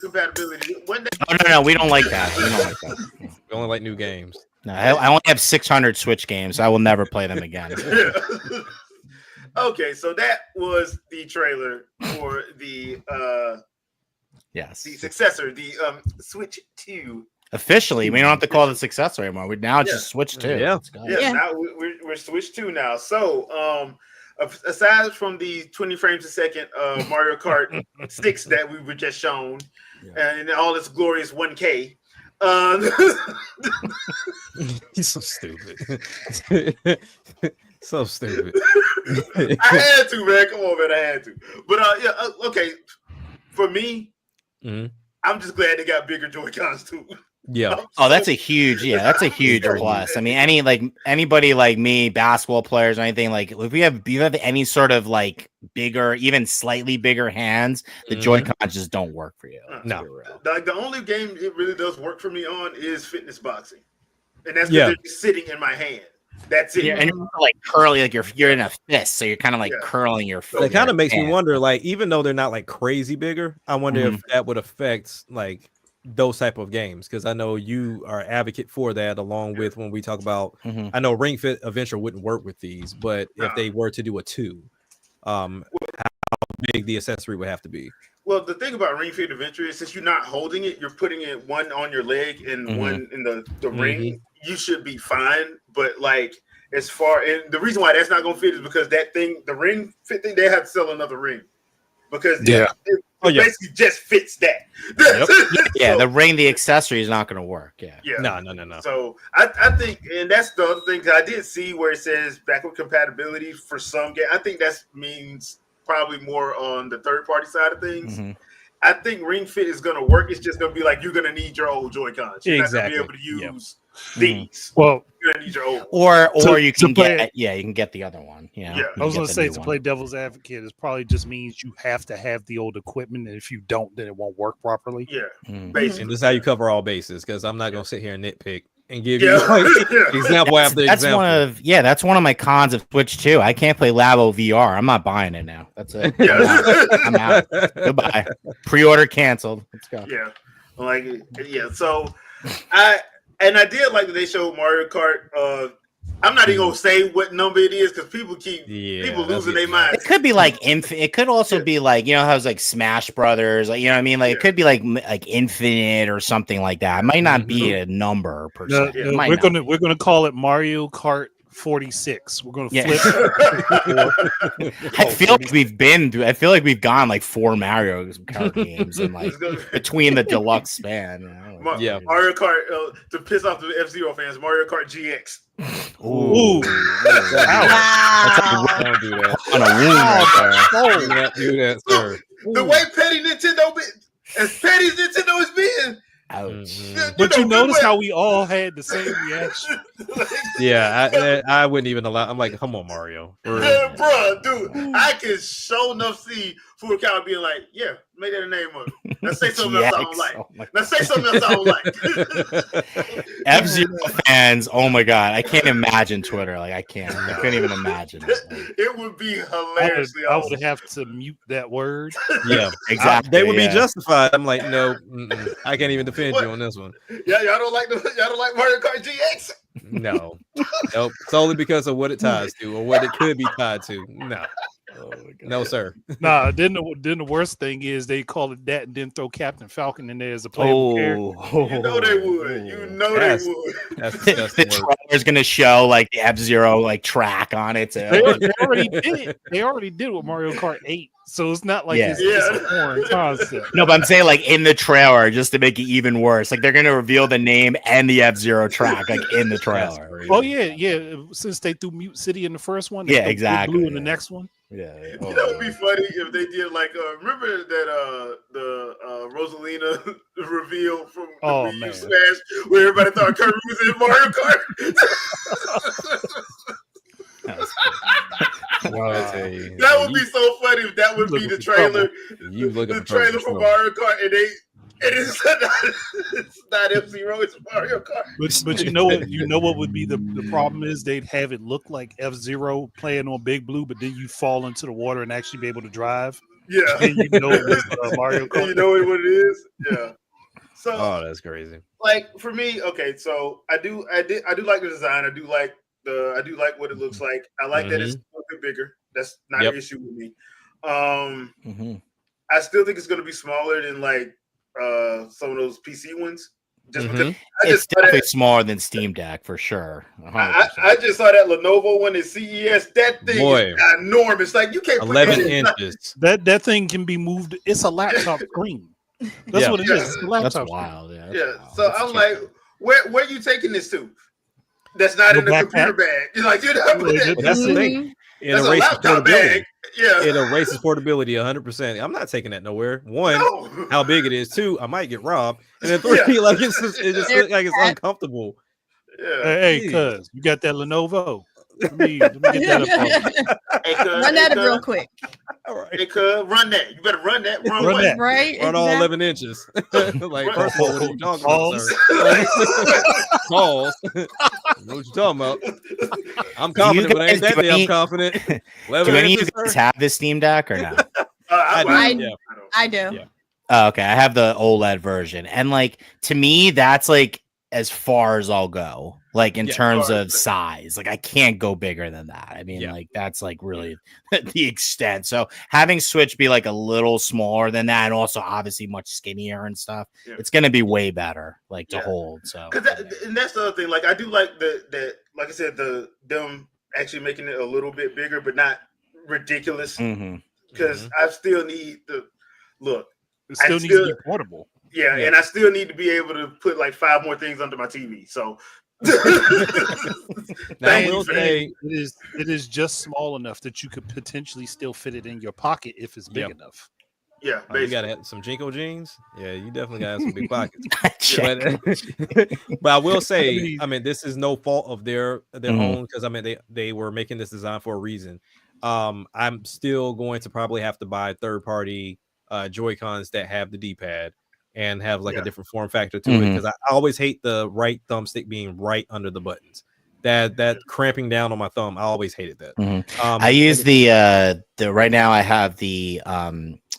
compatibility. One day, Oh no, we don't like that. We don't like that. We only like new games. No, I only have 600 Switch games. I will never play them again. Okay, so that was the trailer for the Yes. the successor, the Switch 2. Officially, we don't have to call it the successor anymore. We now just Switch 2. Yeah. Yeah, now we're Switch 2 now. So aside from the 20 frames a second Mario Kart 6 that we were just shown, and all its glorious 1K. He's so stupid. So stupid. I had to, man. Come on, man. I had to. But okay. For me, I'm just glad they got bigger Joy-Cons too. Yeah. That's a huge plus. I mean, anybody like me, basketball players or anything, like if you have any sort of like bigger, even slightly bigger hands, the Joy-Cons just don't work for you. No. Like the only game it really does work for me on is fitness boxing. And that's because they're just sitting in my hand. That's it. Yeah, and you're like curly, like you're in a fist, so you're kind of like curling your foot. It kind of makes me wonder, like, even though they're not like crazy bigger, I wonder if that would affect like those type of games, because I know you are advocate for that, along with when we talk about I know Ring Fit Adventure wouldn't work with these, but if they were to do a 2, how big the accessory would have to be. Well, the thing about Ring Fit Adventure is since you're not holding it, you're putting it one on your leg and one in the ring. You should be fine. But like and the reason why that's not gonna fit is because that thing, the Ring Fit thing, they have to sell another ring because it basically just fits that. So, the ring, the accessory is not gonna work. No. So I think, and that's the other thing, I did see where it says backward compatibility for some game. I think that means probably more on the third party side of things. I think Ring Fit is going to work. It's just going to be like you're going to need your old Joy-Cons. You're not going to be able to use these. Well, you're going to need your old or you can get you can get the other one. I was going to say to play devil's advocate, it probably just means you have to have the old equipment, and if you don't, then it won't work properly. Basically. And this is how you cover all bases, because I'm not going to sit here and nitpick and give you like, example after example. That's one of my cons of Switch 2. I can't play Labo VR. I'm not buying it now. That's it. I'm out. Goodbye. Pre-order canceled. Let's go. So I did like that they showed Mario Kart. I'm not even gonna say what number it is because people losing their minds. It could be like it could also be like, you know how it's like Smash Brothers, like, you know what I mean? Like it could be like Infinite or something like that. It might not be a number per se. We're gonna call it Mario Kart 46. We're gonna flip. I feel like we've gone like 4 Mario Kart games and like between the deluxe span. Mario Kart to piss off the F-Zero fans. Mario Kart GX. Ooh. Don't do that. On a wound right there. Do not do that, sir. The way petty Nintendo, as petty as Nintendo is being. Ouch. But you notice how we all had the same reaction. I wouldn't even allow. I'm like, come on, Mario. Bro, dude, I can show enough see Furukawa being like, yeah, make that a name of it. Now say something else I don't like. Now say something else I don't like. F-Zero fans, oh my god, I can't imagine Twitter. Like I couldn't even imagine it. It would be hilariously I would have to mute that word. Yeah, exactly. They would be justified. I'm like, no, I can't even defend you on this one. Yeah, y'all don't like Mario Kart GX? No, nope. Solely because of what it ties to or what it could be tied to. No. No, sir. Nah, then the worst thing is they call it that and then throw Captain Falcon in there as a playable character. You know they would. They would. The trailer's gonna show like the F-Zero like track on it. So. They already did it. They already did it with Mario Kart 8. So it's not like it's a foreign concept. No, but I'm saying like in the trailer, just to make it even worse. Like they're gonna reveal the name and the F-Zero track like in the trailer. Oh yeah. Since they threw Mute City in the first one, exactly. Blue in the next one. Yeah. You know, it'd be funny if they did like remember that the Rosalina reveal from the Wii U Smash where everybody thought Kirby was in Mario Kart. That would be so funny if that would be the trailer. The trailer for Mario Kart and it's not F-Zero, it's Mario Kart. But you know what would be the problem is they'd have it look like F-Zero playing on Big Blue, but then you fall into the water and actually be able to drive. Yeah. And you know it was Mario Kart. You know what it is? Yeah. So that's crazy. Like for me, okay, so I do like the design. I do like what it looks like. I like that it's a little bit bigger. That's not an issue with me. I still think it's gonna be smaller than like some of those PC ones. Just because it's definitely smaller than Steam Deck for sure. I just saw that Lenovo one at CES. That thing is enormous. Like you can't 11 inches. That thing can be moved. It's a laptop screen. That's what it is. It's a laptop. That's wild. Yeah. Wild. So I'm like, where are you taking this to? That's not in the computer bag. You're like, you're not that's the thing. It erases portability. Yeah, it erases portability 100%. I'm not taking that nowhere. One, how big it is. Two, I might get robbed. And then three, like it just looks like it's uncomfortable. Yeah. Hey, cuz you got that Lenovo. Let me get that up. Hey, run that up real quick. All right. Hey, cuz, run that. You better run that. Run that. Right. Run all 11 inches. Like, first of all, what are you talking about, sir? Pause. Know what you're talking about. I'm confident, but ain't that day I'm confident. Do any of you guys have this Steam Deck or no? I do. Yeah. Oh, okay, I have the OLED version, and like to me, that's like as far as I'll go. Like in terms of size, like I can't go bigger than that. I mean, like that's like really the extent. So having Switch be like a little smaller than that, and also obviously much skinnier and stuff, it's gonna be way better, like to hold. So, and that's the other thing. Like I do like that. Like I said, them actually making it a little bit bigger, but not ridiculous. Because I still need the look. It still needs to be portable. Yeah, and I still need to be able to put like 5 more things under my TV. So. Now, I will say it is just small enough that you could potentially still fit it in your pocket if it's big enough. Yeah, you gotta have some Jinko jeans. Yeah, you definitely gotta have some big pockets. But I will say, I mean, this is no fault of their own, because I mean they were making this design for a reason. I'm still going to probably have to buy third-party Joy-Cons that have the D-pad and have like a different form factor to it, because I always hate the right thumbstick being right under the buttons. That cramping down on my thumb, I always hated that. I use the right now I have the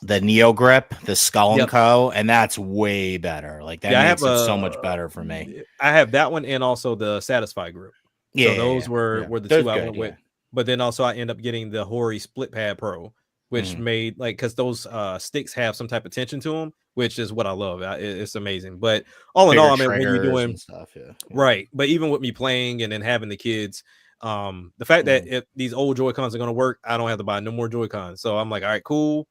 Neo Grip, the Skull and Co, and that's way better. Like that makes it so much better for me. I have that one and also the Satisfy Grip. So those were the two I went with. But then also I end up getting the Hori Split Pad Pro, which made like, because those sticks have some type of tension to them, which is what I love. It's amazing. But all in all, I mean, when you're doing stuff, right. But even with me playing and then having the kids, the fact that if these old Joy-Cons are going to work, I don't have to buy no more Joy-Cons. So I'm like, all right, cool.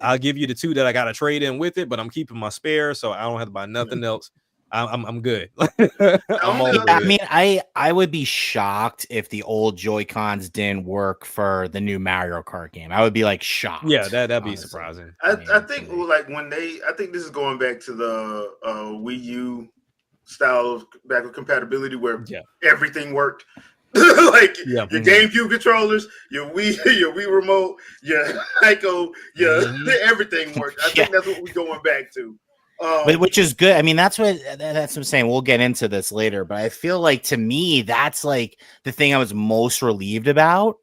I'll give you the 2 that I got to trade in with it, but I'm keeping my spare, so I don't have to buy nothing else. I'm good. I mean, I would be shocked if the old Joy-Cons didn't work for the new Mario Kart game. I would be like shocked. Yeah, that'd be surprising. I think like I think this is going back to the Wii U style of backward compatibility where everything worked. Like your GameCube controllers, your Wii remote, your Ico, everything worked. I think that's what we're going back to. Which is good. I mean, that's what I'm saying. We'll get into this later, but I feel like to me, that's like the thing I was most relieved about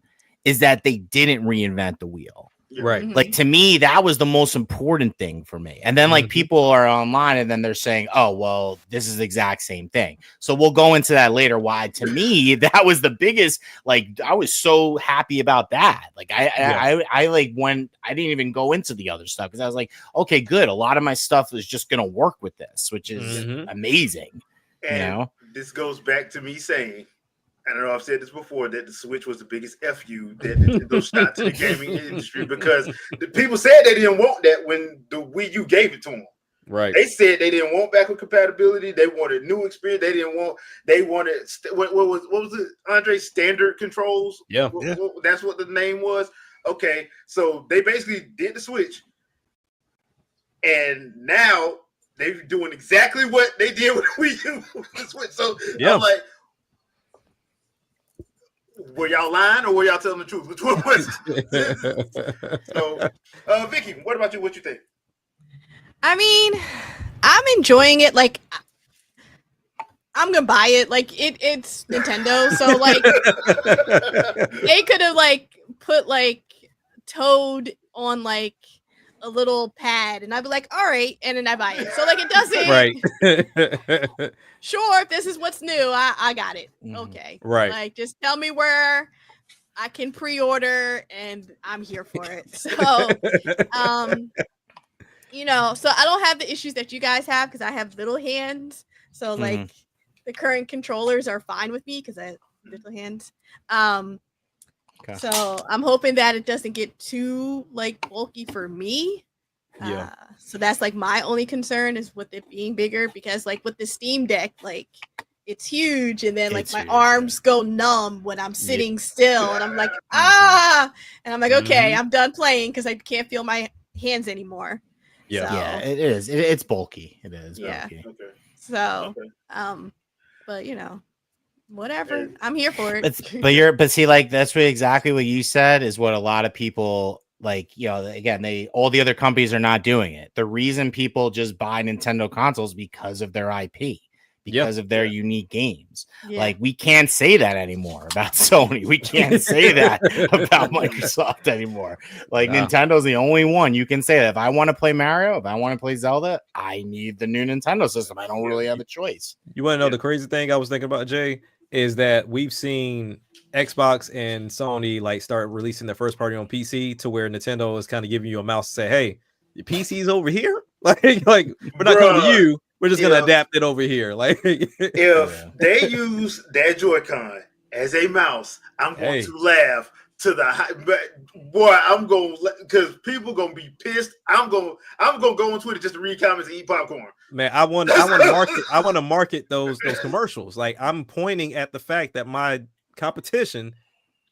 is that they didn't reinvent the wheel. Right. Like to me, that was the most important thing for me. And then like people are online and then they're saying, oh, well, this is the exact same thing. So we'll go into that later. Why to me, that was the biggest, like, I was so happy about that. Like I like when I didn't even go into the other stuff because I was like, okay, good. A lot of my stuff is just going to work with this, which is amazing. And you know, this goes back to me saying, I don't know, I've said this before, that the Switch was the biggest FU that Nintendo shot to the gaming industry, because the people said they didn't want that when the Wii U gave it to them. Right. They said they didn't want backward compatibility. They wanted new experience. They wanted what was it, Andre? Standard controls. Yeah. That's what the name was. Okay, so they basically did the Switch, and now they're doing exactly what they did with the Wii U. The Switch. So I'm like, were y'all lying or were y'all telling the truth? Which one was it? So, Vicky, what about you? What you think? I mean, I'm enjoying it. Like, I'm gonna buy it. Like, it's Nintendo, so like, they could have like put like Toad on like a little pad, and I'd be like, all right, and then I buy it. So like it doesn't. Right. Sure, if this is what's new, I got it. Okay. Right. Like just tell me where I can pre-order, and I'm here for it. So, you know, so I don't have the issues that you guys have because I have little hands. So like the current controllers are fine with me because I have little hands. Okay. So I'm hoping that it doesn't get too like bulky for me. Yeah. So that's like my only concern is with it being bigger because like with the Steam Deck, like it's huge and then like It's my huge, arms go numb when I'm sitting still and I'm like and I'm like okay, I'm done playing because I can't feel my hands anymore. Yeah. So, Yeah, it is. It's bulky. It is Yeah. bulky. Okay. So, Okay. but you know, whatever. I'm here for it. But see, like that's what exactly what you said is what a lot of people like. You know, again, all the other companies are not doing it. The reason people just buy Nintendo consoles because of their IP, because of their unique games. Yeah. Like we can't say that anymore about Sony. We can't say that about Microsoft anymore. Like Nintendo's the only one you can say that if I want to play Mario, if I want to play Zelda, I need the new Nintendo system. I don't really have a choice. You want to know the crazy thing I was thinking about, Jay, is that we've seen Xbox and Sony like start releasing their first party on PC to where Nintendo is kind of giving you a mouse to say, hey, your PC's over here. Like we're not coming to you. We're just gonna adapt it over here. Like if they use that Joy-Con as a mouse, I'm going to laugh to the high. But boy, I'm going because people gonna be pissed. I'm gonna go on Twitter just to read comments and eat popcorn. Man, I want to market those commercials. Like I'm pointing at the fact that my competition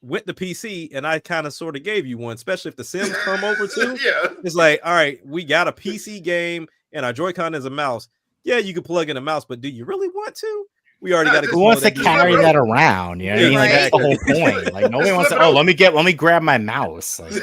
went to PC and I kind of sort of gave you one, especially if the Sims come over too. It's like, all right, we got a PC game and our Joy-Con is a mouse. Yeah, you can plug in a mouse, but do you really want to? We already got. Who wants to carry that around? You know, what I mean? Like, that's the whole point. Like nobody wants to. Oh, let me grab my mouse. Like,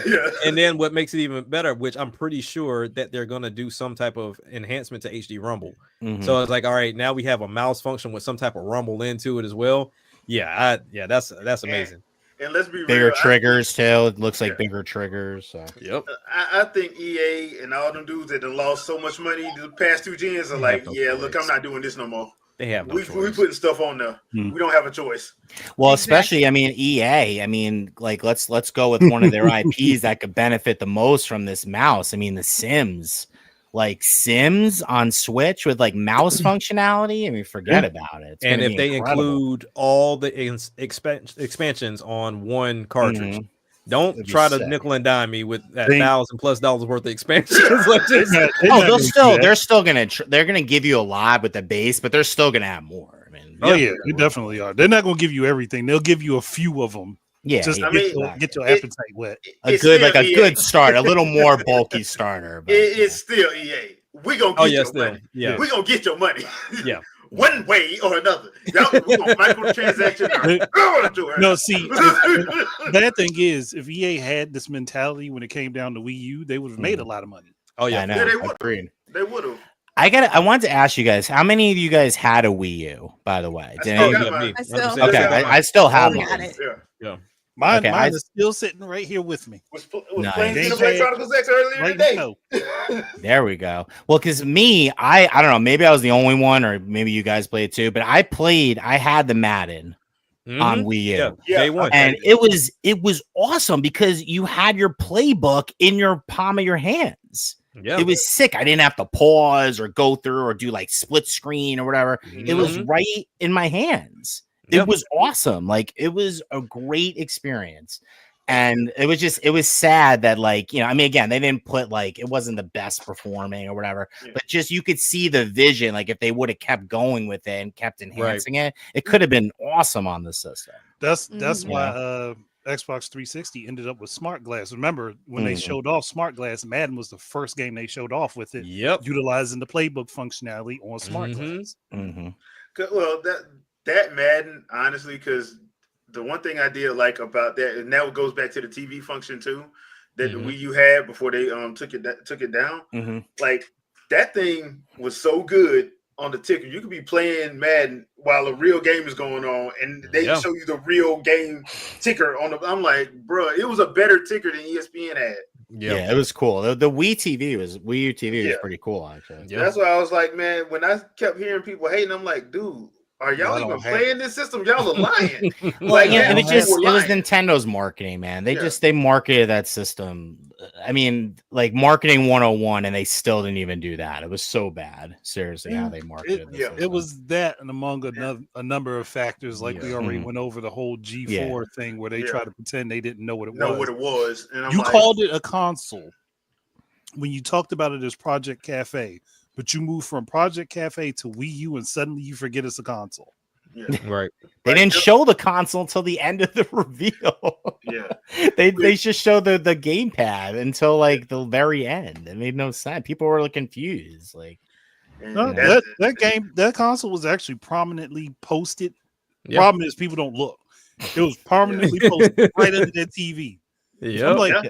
and then what makes it even better, which I'm pretty sure that they're gonna do some type of enhancement to HD Rumble. So it's like, all right, now we have a mouse function with some type of rumble into it as well. Yeah, that's amazing. And let's be bigger real, triggers too. It looks like bigger triggers. So. Yep. I think EA and all them dudes that have lost so much money the past 2 gens are like, look, I'm not doing this no more. They have we putting stuff on there. We don't have a choice. Well, especially, I mean, EA. I mean, like let's go with one of their IPs that could benefit the most from this mouse. I mean, The Sims. Like Sims on Switch with like mouse functionality. I mean, forget about it. And if they include all the expansions on one cartridge, don't try to nickel and dime me with that $1,000+ worth of expansions. They're still gonna give you a lot with the base, but they're still gonna have more. I mean, they definitely are. They're not gonna give you everything. They'll give you a few of them. Yeah, just get your appetite wet. A good start, a little more bulky starter. But, it's still EA. We gonna get your money. Yeah, we gonna get your money. Yeah, one way or another. We gonna microtransaction. No, see, bad thing is, if EA had this mentality when it came down to Wii U, they would have made a lot of money. Oh yeah, I know. They would have. I wanted to ask you guys, how many of you guys had a Wii U, by the way? I still have one. Yeah. Mine is still sitting right here with me. Was playing Xenoblade Chronicles X earlier today. There we go. Well, because me, I don't know, maybe I was the only one, or maybe you guys played too, but I had the Madden on Wii U. Day one. And it was awesome because you had your playbook in your palm of your hands. Yeah. It was sick. I didn't have to pause or go through or do like split screen or whatever. It was right in my hands. It was awesome. Like it was a great experience. And it was sad that like, you know, I mean, again, they didn't put like, it wasn't the best performing or whatever, but just, you could see the vision. Like if they would have kept going with it and kept enhancing it, it could have been awesome on the system. That's why, Xbox 360 ended up with Smart Glass. Remember when they showed off Smart Glass, Madden was the first game they showed off with it, utilizing the playbook functionality on Smart Glass. Well, that Madden, honestly, because the one thing I did like about that, and that goes back to the TV function too, that the Wii U had before they took it down. Like that thing was so good on the ticker. You could be playing Madden while a real game is going on, and they show you the real game ticker on the. I'm like, bro, it was a better ticker than ESPN had. Yeah, it was cool. The Wii TV was pretty cool actually. That's why I was like, man, when I kept hearing people hating, I'm like, dude, are y'all even playing this system? Y'all are lying. Like, it was Nintendo's marketing, man. They marketed that system. I mean, like marketing 101, and they still didn't even do that. It was so bad, seriously, how they marketed it. It was that, and among a number of factors, like we already went over the whole G4 thing, where they try to pretend they didn't know what it was. And you called it a console when you talked about it as Project Cafe. But you move from Project Cafe to Wii U, and suddenly you forget it's a console. Yeah. Right. They didn't show the console until the end of the reveal. Yeah. They just showed the gamepad until like the very end. It made no sense. People were confused. Like, no, that console was actually prominently posted. Yeah. Problem is people don't look. It was permanently posted right under their TV. Yeah.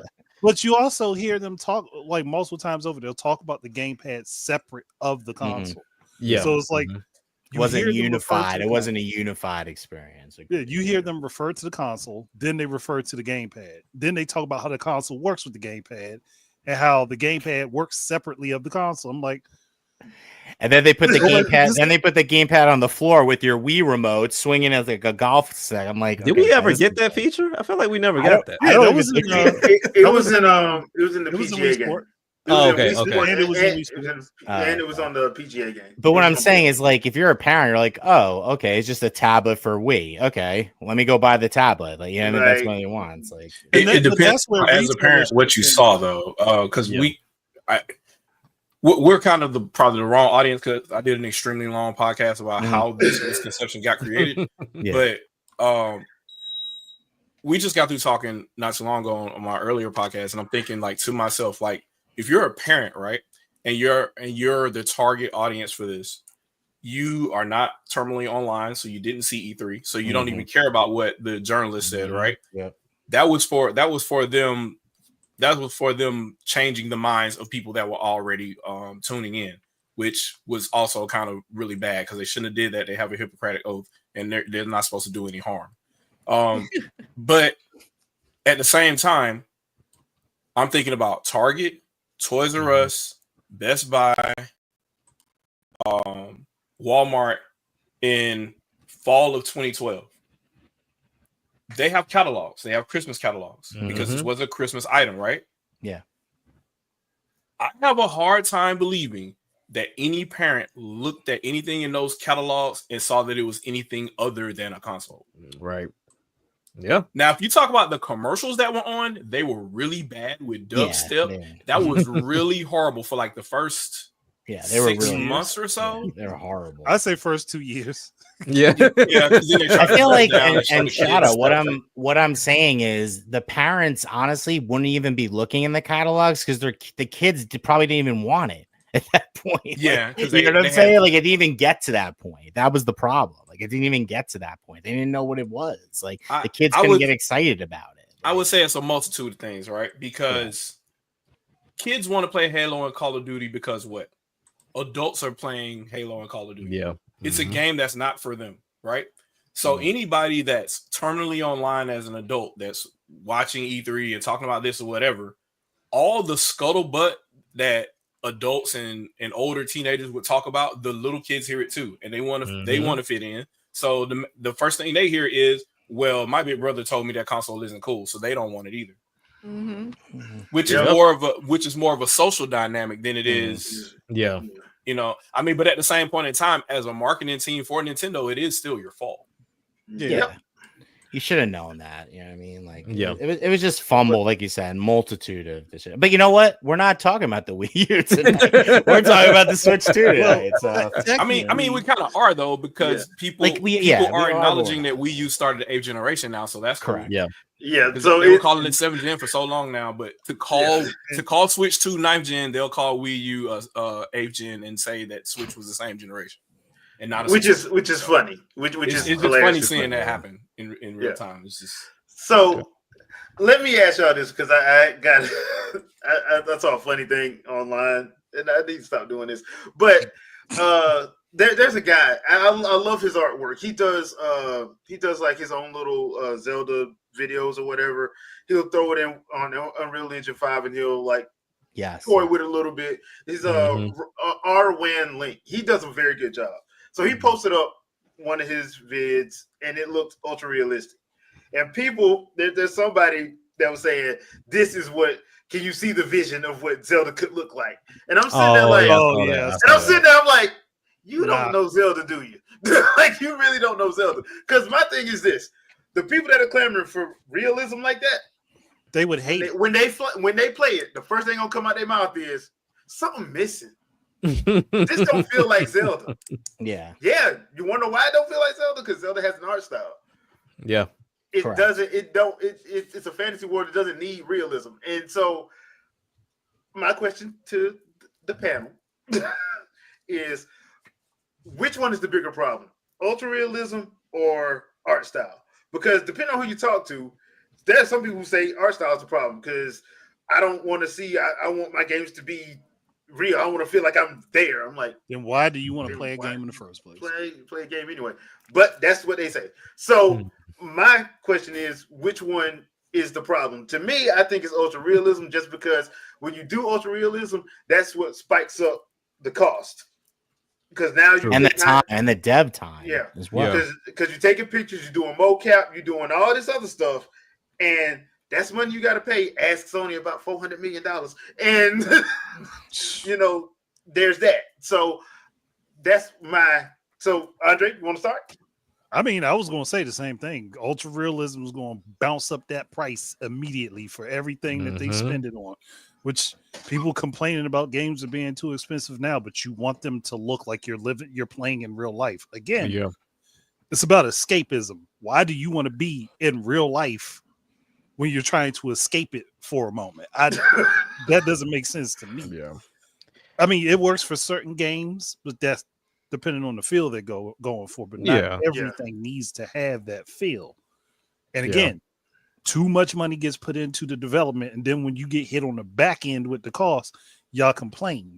But you also hear them talk, like multiple times over, they'll talk about the gamepad separate of the console. Yeah. So it's like it wasn't unified. It wasn't a unified experience. Yeah, you hear them refer to the console, then they refer to the gamepad. Then they talk about how the console works with the gamepad and how the gamepad works separately of the console. I'm like, and then they put the gamepad. Then they put the gamepad on the floor with your Wii remote, swinging as like a golf set. I'm like, did we ever get that feature? I feel like we never got that. It was in the PGA game. Okay. And it was on the PGA game. But what I'm saying is, like, if you're a parent, you're like, oh, okay, it's just a tablet for Wii. Okay, let me go buy the tablet. Like, yeah, I mean, that's what he wants. Like, it depends as a parent what you saw though, because we're kind of probably the wrong audience, because I did an extremely long podcast about how this misconception got created. But we just got through talking not too long ago on my earlier podcast, and I'm thinking like to myself, like, if you're a parent, right, and you're the target audience for this, you are not terminally online, so you didn't see E3, so you don't even care about what the journalist said, right? Yeah, that was for them. That was for them changing the minds of people that were already tuning in, which was also kind of really bad because they shouldn't have did that. They have a Hippocratic oath, and they're not supposed to do any harm. But at the same time, I'm thinking about Target, Toys R Us, Best Buy, Walmart in fall of 2012. They have catalogs. They have Christmas catalogs because this was a Christmas item, right? Yeah. I have a hard time believing that any parent looked at anything in those catalogs and saw that it was anything other than a console. Right. Yeah. Now, if you talk about the commercials that were on, they were really bad with dubstep. That was really horrible for like the first they were 6 months or so. Yeah, they were horrible. I say first 2 years. Yeah. I feel like and Shadow, what I'm saying is the parents honestly wouldn't even be looking in the catalogs because the kids probably didn't even want it at that point. Yeah, like, you know what I'm saying? Like, it didn't even get to that point. That was the problem. Like, it didn't even get to that point. They didn't know what it was. Like, the kids couldn't get excited about it. I would say it's a multitude of things, right? Because kids want to play Halo and Call of Duty because what? Adults are playing Halo and Call of Duty. Yeah. It's a game that's not for them, right? So anybody that's terminally online as an adult that's watching E3 and talking about this or whatever, all the scuttlebutt that adults and older teenagers would talk about, the little kids hear it too, and they want to fit in. So the first thing they hear is, well, my big brother told me that console isn't cool, so they don't want it either. Which is more of a social dynamic than it is. Yeah. You know, I mean, but at the same point in time, as a marketing team for Nintendo, it is still your fault. Yeah. You should have known that. You know what I mean? Like, it was just fumble, like you said, multitude of this shit. But you know what? We're not talking about the Wii U tonight. We're talking about the Switch 2 tonight. So. I mean, we kind of are though, because people are acknowledging that Wii U started the 8th generation now, so that's correct. Yeah. Yeah, so they were calling it 7th gen for so long now, but to call Switch 2 9th gen, they'll call Wii U 8th gen and say that Switch was the same generation. And not which is funny. Which is it's funny seeing that happen in real time. It's just so. Let me ask y'all this because I got I saw a funny thing online and I need to stop doing this. But there's a guy I love his artwork. He does like his own little Zelda videos or whatever, he'll throw it in on Unreal Engine 5 and he'll like yes, toy with it a little bit. He's R-Wan Link. He does a very good job. So he posted up one of his vids and it looked ultra realistic. And people, there's somebody that was saying, this is what, can you see the vision of what Zelda could look like? And I'm sitting there like, I'm sitting there, I'm like, you don't know Zelda, do you? Like, you really don't know Zelda. Because my thing is this, the people that are clamoring for realism like that, they would hate when they play it, the first thing gonna come out their mouth is something missing. This don't feel like Zelda. Yeah. You want to know why it don't feel like Zelda? Because Zelda has an art style. Yeah. It doesn't. It's a fantasy world. It doesn't need realism. And so, my question to the panel is, which one is the bigger problem, ultra realism or art style? Because depending on who you talk to, there are some people who say art style is the problem because I don't want to see. I want my games to be real. I want to feel like I'm there. I'm like, then why do you want to play a game in the first place? Play a game anyway. But that's what they say. So my question is, which one is the problem? To me, I think it's ultra realism, just because when you do ultra realism, that's what spikes up the cost. Because now you and the time and the dev time, as well. Because you're taking pictures, you're doing mocap, you're doing all this other stuff, and that's money you got to pay. Ask Sony about $400 million, and there's that. So that's my. So Andre, you want to start? I mean, I was going to say the same thing. Ultra realism is going to bounce up that price immediately for everything that they spend it on, which people complaining about games are being too expensive now, but you want them to look like you're playing in real life. Again, it's about escapism. Why do you want to be in real life when you're trying to escape it for a moment? That doesn't make sense to me. Yeah. I mean, it works for certain games, but that's depending on the feel they're going for, but not everything needs to have that feel. And again, too much money gets put into the development, and then when you get hit on the back end with the cost, y'all complain.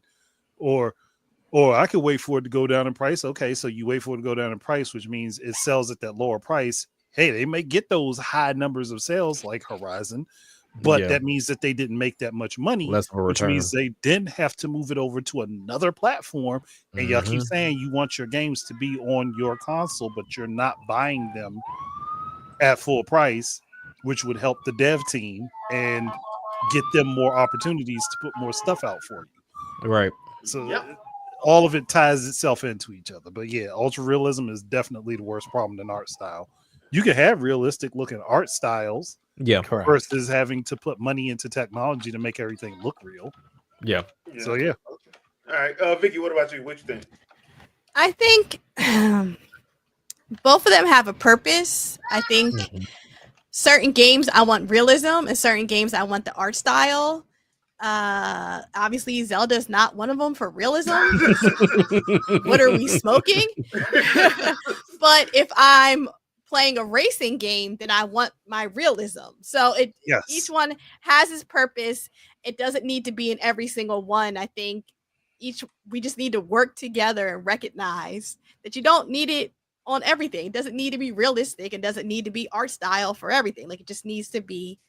Or I could wait for it to go down in price. Okay, so you wait for it to go down in price, which means it sells at that lower price. Hey, they may get those high numbers of sales like Horizon, but that means that they didn't make that much money, which means they didn't have to move it over to another platform. And y'all keep saying you want your games to be on your console, but you're not buying them at full price, which would help the dev team and get them more opportunities to put more stuff out for you. Right. So all of it ties itself into each other. But yeah, ultra realism is definitely the worst problem than art style. You can have realistic looking art styles. Correct. Versus having to put money into technology to make everything look real. Yeah. So All right, Vicky, what about you? What you think? I think both of them have a purpose. I think certain games I want realism, and certain games I want the art style. Obviously, Zelda is not one of them for realism. What are we smoking? But if I'm playing a racing game, then I want my realism. So each one has its purpose. It doesn't need to be in every single one. I think we just need to work together and recognize that you don't need it on everything. It doesn't need to be realistic. It doesn't need to be art style for everything. Like, it just needs to be,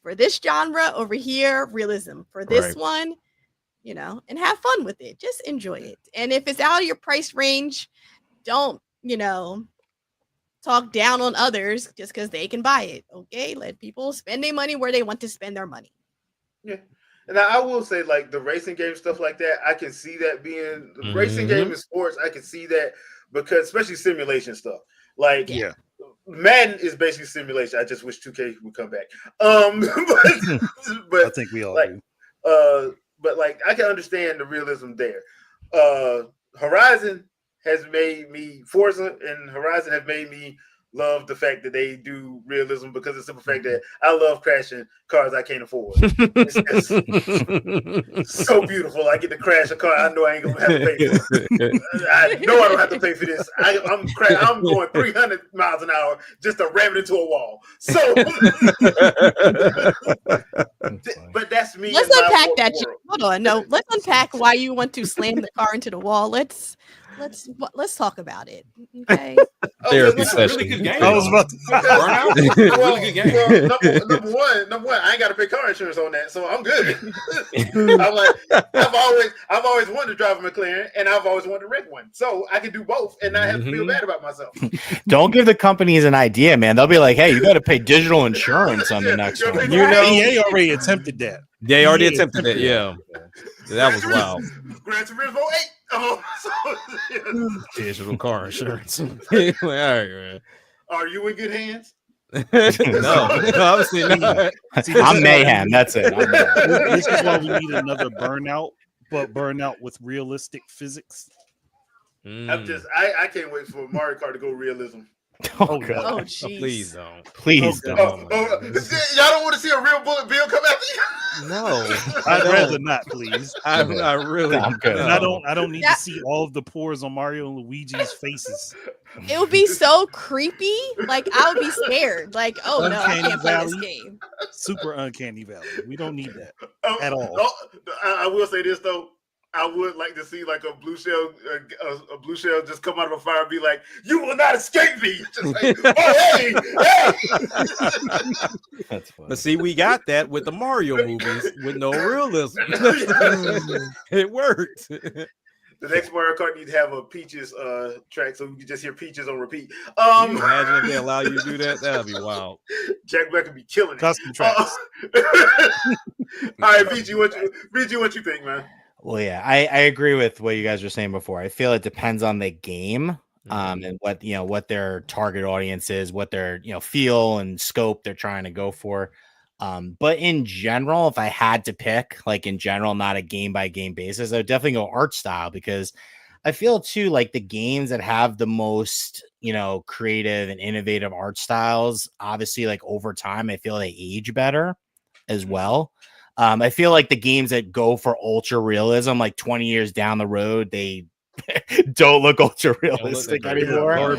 for this genre over here, realism. For this one, and have fun with it. Just enjoy it. And if it's out of your price range, don't, talk down on others just because they can buy it. Okay, let people spend their money where they want to spend their money. Yeah, and I will say, like, the racing game stuff like that, I can see that being the racing game in sports. I can see that because, especially simulation stuff, like Madden is basically simulation. I just wish 2K would come back. But I think we all do. But like, I can understand the realism there. Horizon has made me, Forza and Horizon have made me love the fact that they do realism, because of the simple fact that I love crashing cars I can't afford. It's so beautiful. I get to crash a car I know I ain't gonna have to pay for. I know I don't have to pay for this. I'm going 300 miles an hour just to ram it into a wall. So, but that's me. Let's unpack that. Hold on, no. Let's unpack why you want to slam the car into the wall. Let's let's talk about it. Okay. Therapy That's a session. really good game. I was about to Burnout. Really good game. Well, number one, I ain't got to pay car insurance on that, so I'm good. I'm like, I've always wanted to drive a McLaren, and I've always wanted to rent one, so I can do both and not have to feel bad about myself. Don't give the companies an idea, man. They'll be like, "Hey, you got to pay digital insurance on the next one." You know, EA already attempted that. They already attempted it. Yeah, that was wild. Gran Turismo 8. Digital car insurance. All right, man. Are you in good hands? No, obviously not. I'm mayhem. That's it. This is why we need another Burnout, but Burnout with realistic physics. I can't wait for Mario Kart to go realism. Oh, Oh, God. jeez. Please don't. Please don't. Y'all don't want to see a real bullet bill come after you? No, I'd rather not, please. I really. I'm good. And I don't need to see all of the pores on Mario and Luigi's faces. It would be so creepy. Like I would be scared. Like, oh no, I Uncanny can't play this Valley. game. Super uncanny valley. We don't need that at all. I will say this though. I would like to see like a blue shell just come out of a fire and be like, "You will not escape me!" Just like, "Oh hey, hey!" That's funny. But see, we got that with the Mario movies with no realism. It worked. The next Mario Kart needs to have a Peaches track so we can just hear Peaches on repeat. Can you imagine if they allow you to do that? That'd be wild. Jack Black would be killing it. Custom tracks. All right, BG, what you think, man? Well, yeah, I agree with what you guys were saying before. I feel it depends on the game, and what their target audience is, what their feel and scope they're trying to go for. But in general, if I had to pick, like in general, not a game by game basis, I would definitely go art style because I feel too like the games that have the most creative and innovative art styles, obviously, like over time, I feel they age better as well. I feel like the games that go for ultra realism, like 20 years down the road, they don't look ultra realistic anymore.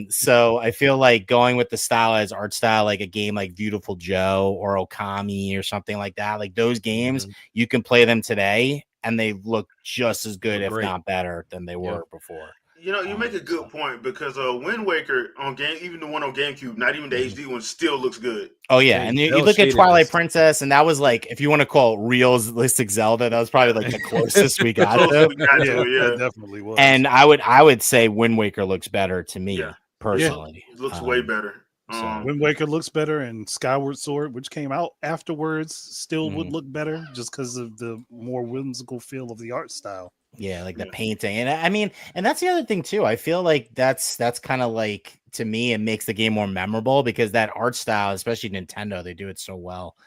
So I feel like going with the stylized art style, like a game like Beautiful Joe or Okami or something like that, like those games, you can play them today and they look just as good, if not better, than they were before. You make a good point because Wind Waker on even the one on GameCube, not even the HD one, still looks good. Oh yeah, and you look at Twilight Princess, and that was like, if you want to call it realistic Zelda, that was probably like the closest we got to. Yeah, definitely was. And I would say Wind Waker looks better to me personally. It looks way better. Wind Waker looks better, and Skyward Sword, which came out afterwards, still would look better just because of the more whimsical feel of the art style. Yeah, like the painting. And I mean, and that's the other thing too. I feel like that's kind of like, to me, it makes the game more memorable because that art style, especially Nintendo, they do it so well.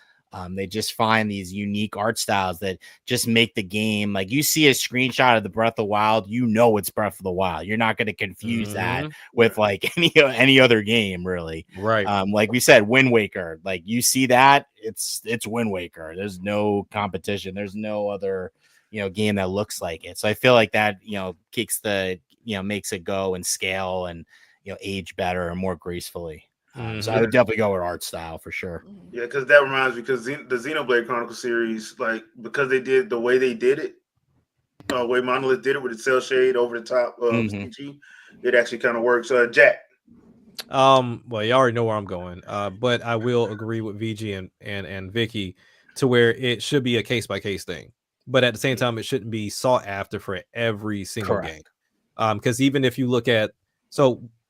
They just find these unique art styles that just make the game, like you see a screenshot of the Breath of the Wild, it's Breath of the Wild. You're not going to confuse that with like any other game, really. Right. Like we said, Wind Waker, like you see that, it's Wind Waker. There's no competition. There's no other game that looks like it. So I feel like that kicks the makes it go and scale and age better and more gracefully. So I would definitely go with art style for sure. Yeah, because that reminds me, because the Xenoblade Chronicle series, like because they did the way they did it, way Monolith did it with the cell shade over the top of CG, it actually kind of works. Jack. Well, you already know where I'm going, but I will agree with VG and Vicky to where it should be a case by case thing. But at the same time, it shouldn't be sought after for every single game. Because even if you look at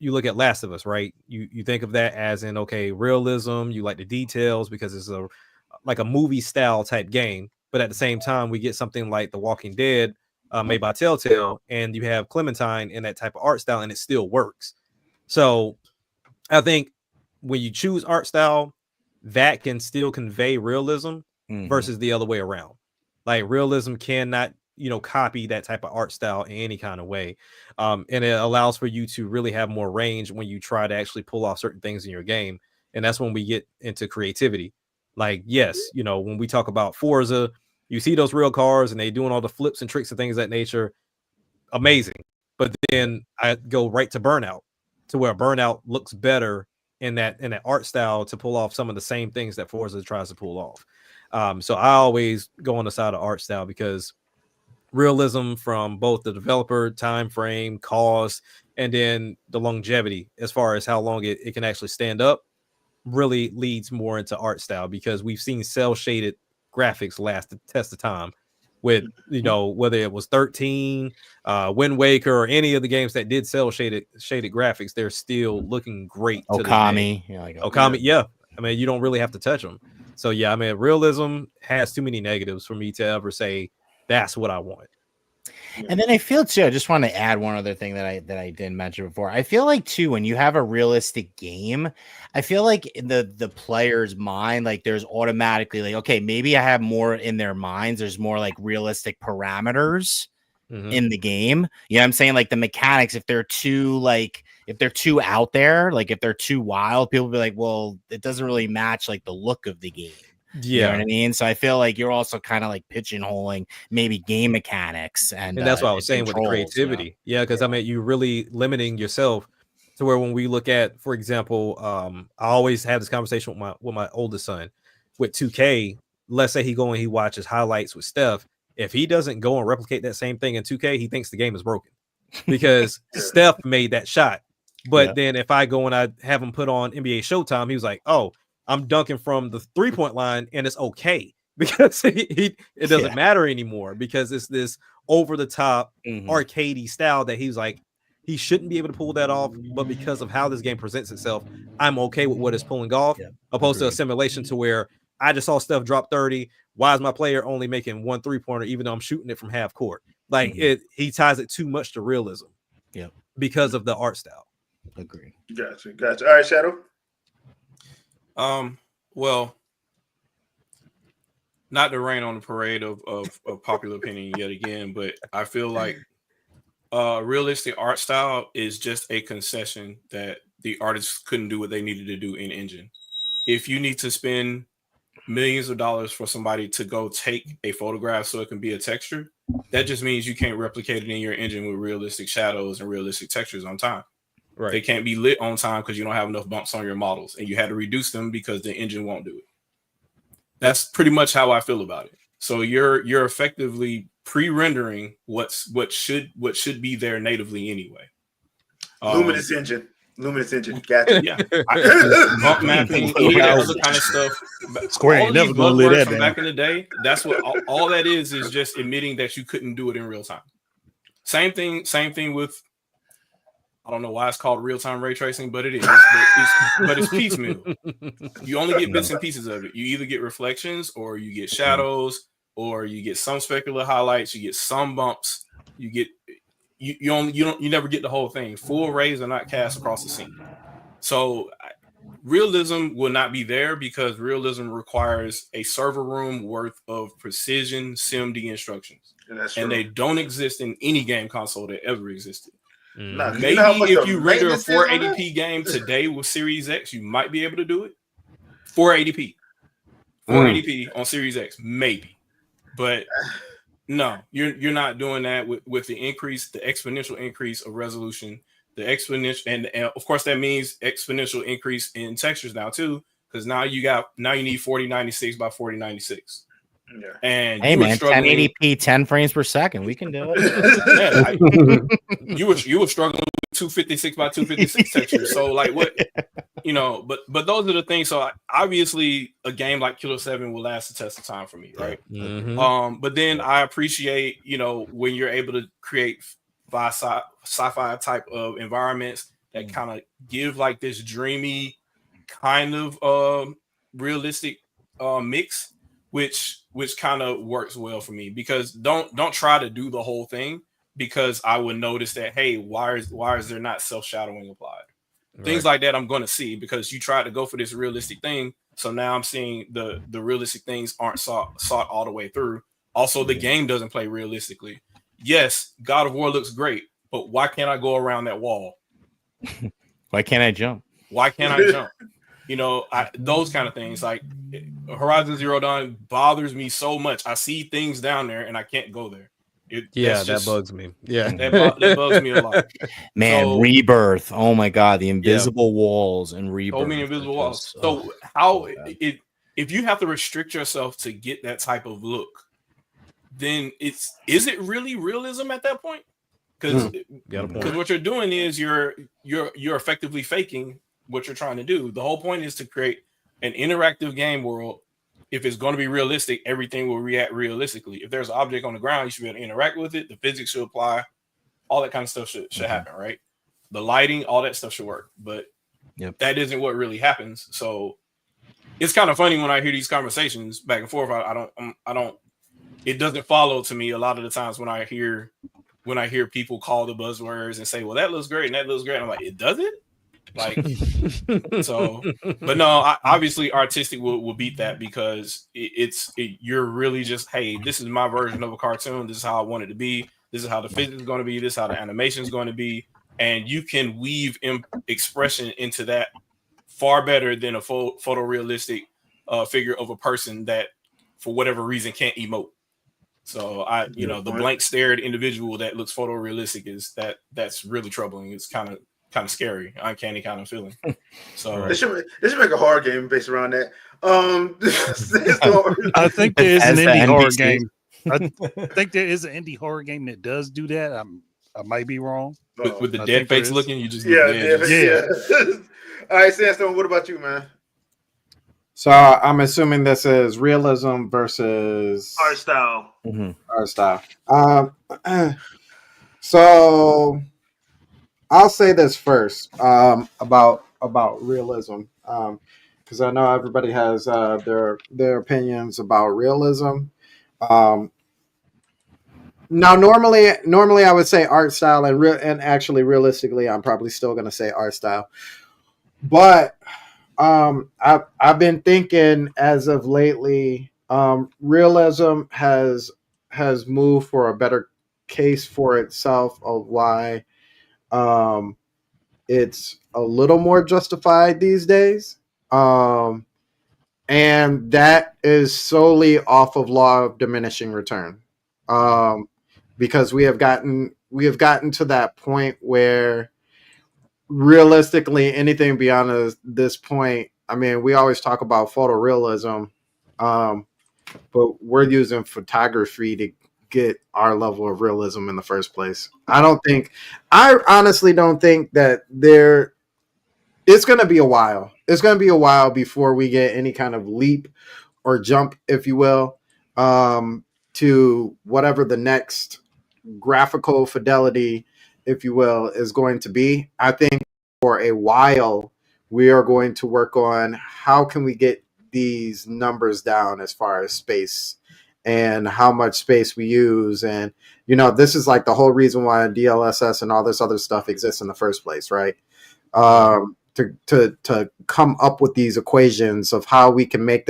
Last of Us, right? You think of that as in, okay, realism, you like the details because it's like a movie style type game. But at the same time, we get something like The Walking Dead made by Telltale, and you have Clementine in that type of art style, and it still works. So I think when you choose art style, that can still convey realism versus the other way around. Like realism cannot, copy that type of art style in any kind of way. And it allows for you to really have more range when you try to actually pull off certain things in your game. And that's when we get into creativity. Like, yes, when we talk about Forza, you see those real cars and they doing all the flips and tricks and things of that nature. Amazing. But then I go right to Burnout, to where Burnout looks better in that art style to pull off some of the same things that Forza tries to pull off. So I always go on the side of art style because realism from both the developer time frame, cost, and then the longevity as far as how long it can actually stand up really leads more into art style, because we've seen cell shaded graphics last the test of time with, you know, whether it was 13, Wind Waker, or any of the games that did cell shaded graphics, they're still looking great. Okami, Okami, yeah. I mean, you don't really have to touch them. So yeah, I mean, realism has too many negatives for me to ever say that's what I want. And then I feel too, I just want to add one other thing that I didn't mention before. I feel like too, when you have a realistic game, I feel like in the player's mind, like there's automatically like, okay, maybe I have more in their minds. There's more like realistic parameters in the game. You know what I'm saying? Like the mechanics, if they're too out there, like if they're too wild, people will be like, well, it doesn't really match like the look of the game. Yeah, you know what I mean? So I feel like you're also kind of like pigeonholing maybe game mechanics, and that's what I was saying with the creativity. You know? Yeah, because I mean, you really limiting yourself to where when we look at, for example, I always have this conversation with my oldest son with 2K. Let's say he watches highlights with Steph. If he doesn't go and replicate that same thing in 2K, he thinks the game is broken because Steph made that shot. But then if I go and I have him put on NBA Showtime, he was like, oh, I'm dunking from the 3-point line and it's okay, because it doesn't matter anymore, because it's this over the top arcadey style that he's like, he shouldn't be able to pull that off. But because of how this game presents itself, I'm okay with what it's pulling off, opposed to a simulation to where I just saw Steph drop 30. Why is my player only making 1 3-pointer, even though I'm shooting it from half court? Like he ties it too much to realism. Yeah. Because of the art style. Agree. Gotcha. All right, Shadow. Well, not to rain on the parade of popular opinion yet again, but I feel like realistic art style is just a concession that the artists couldn't do what they needed to do in engine. If you need to spend millions of dollars for somebody to go take a photograph so it can be a texture, that just means you can't replicate it in your engine with realistic shadows and realistic textures on time. Right. They can't be lit on time because you don't have enough bumps on your models, and you had to reduce them because the engine won't do it. That's pretty much how I feel about it. So you're effectively pre-rendering what should be there natively anyway. Luminous engine. Gotcha. Yeah. Bump mapping, any other kind of stuff. Square ain't never gonna lay that from back in the day. That's what all that is just admitting that you couldn't do it in real time. Same thing with, I don't know why it's called real-time ray tracing, but it is. But it's piecemeal. You only get bits and pieces of it. You either get reflections, or you get shadows, or you get some specular highlights. You get some bumps. You never get the whole thing. Full rays are not cast across the scene. So realism will not be there because realism requires a server room worth of precision SIMD instructions, and they don't exist in any game console that ever existed. Maybe if you render a 480p game today with Series X, you might be able to do it. 480p on Series X, maybe, but no, you're not doing that with the exponential increase of resolution, the exponential, and of course that means exponential increase in textures now too, because now you need 4096 by 4096. Yeah. And hey man, 1080p, 10 frames per second. We can do it. You were struggling with 256 by 256 textures. So like what, but those are the things. So obviously a game like Killer 7 will last the test of time for me, right? But then I appreciate, when you're able to create sci-fi type of environments that kind of give like this dreamy kind of realistic mix, which kind of works well for me, because don't try to do the whole thing, because I would notice that, hey, why is there not self-shadowing applied? Right. Things like that I'm going to see, because you tried to go for this realistic thing. So now I'm seeing the realistic things aren't sought all the way through. Also, the game doesn't play realistically. Yes, God of War looks great, but why can't I go around that wall? Why can't I jump? Why can't I jump? Those kind of things, like Horizon Zero Dawn bothers me so much. I see things down there and I can't go there. That bugs me. Yeah, that bugs me a lot. Man, Rebirth. Oh my god, the invisible walls and Rebirth. So many invisible walls. So how if you have to restrict yourself to get that type of look, then is it really realism at that point? Because what you're doing is you're effectively faking what you're trying to do. The whole point is to create an interactive game world. If it's going to be realistic, everything will react realistically. If there's an object on the ground, you should be able to interact with it. The physics should apply. All that kind of stuff should happen, right? The lighting, all that stuff should work. But that isn't what really happens. So it's kind of funny when I hear these conversations back and forth. I don't. It doesn't follow to me a lot of the times when I hear people call the buzzwords and say, "Well, that looks great and that looks great." I'm like, "It doesn't." Like, so, but no, obviously artistic will beat that because you're really just, hey, this is my version of a cartoon. This is how I want it to be. This is how the physics is going to be. This is how the animation is going to be. And you can weave expression into that far better than a photorealistic figure of a person that for whatever reason can't emote. So the blank stared individual that looks photorealistic that's really troubling. It's kind of scary, uncanny kind of feeling. So they should make a horror game based around that. I think there is an indie horror game. I think there is an indie horror game that does do that. I might be wrong. With the dead face looking, you just yeah. All right, Sandstone, what about you, man? So I'm assuming this is realism versus art style. Art style. So I'll say this first about realism, because I know everybody has their opinions about realism. Now, normally I would say art style, and actually realistically, I'm probably still going to say art style, but I've been thinking as of lately, realism has moved for a better case for itself of why it's a little more justified these days, and that is solely off of law of diminishing return, because we have gotten to that point where realistically anything beyond this point, I mean, we always talk about photorealism, but we're using photography to get our level of realism in the first place. I honestly don't think that it's going to be a while. It's going to be a while before we get any kind of leap or jump, if you will, to whatever the next graphical fidelity, if you will, is going to be. I think for a while we are going to work on how can we get these numbers down as far as space and how much space we use. And this is like the whole reason why DLSS and all this other stuff exists in the first place, right? To come up with these equations of how we can make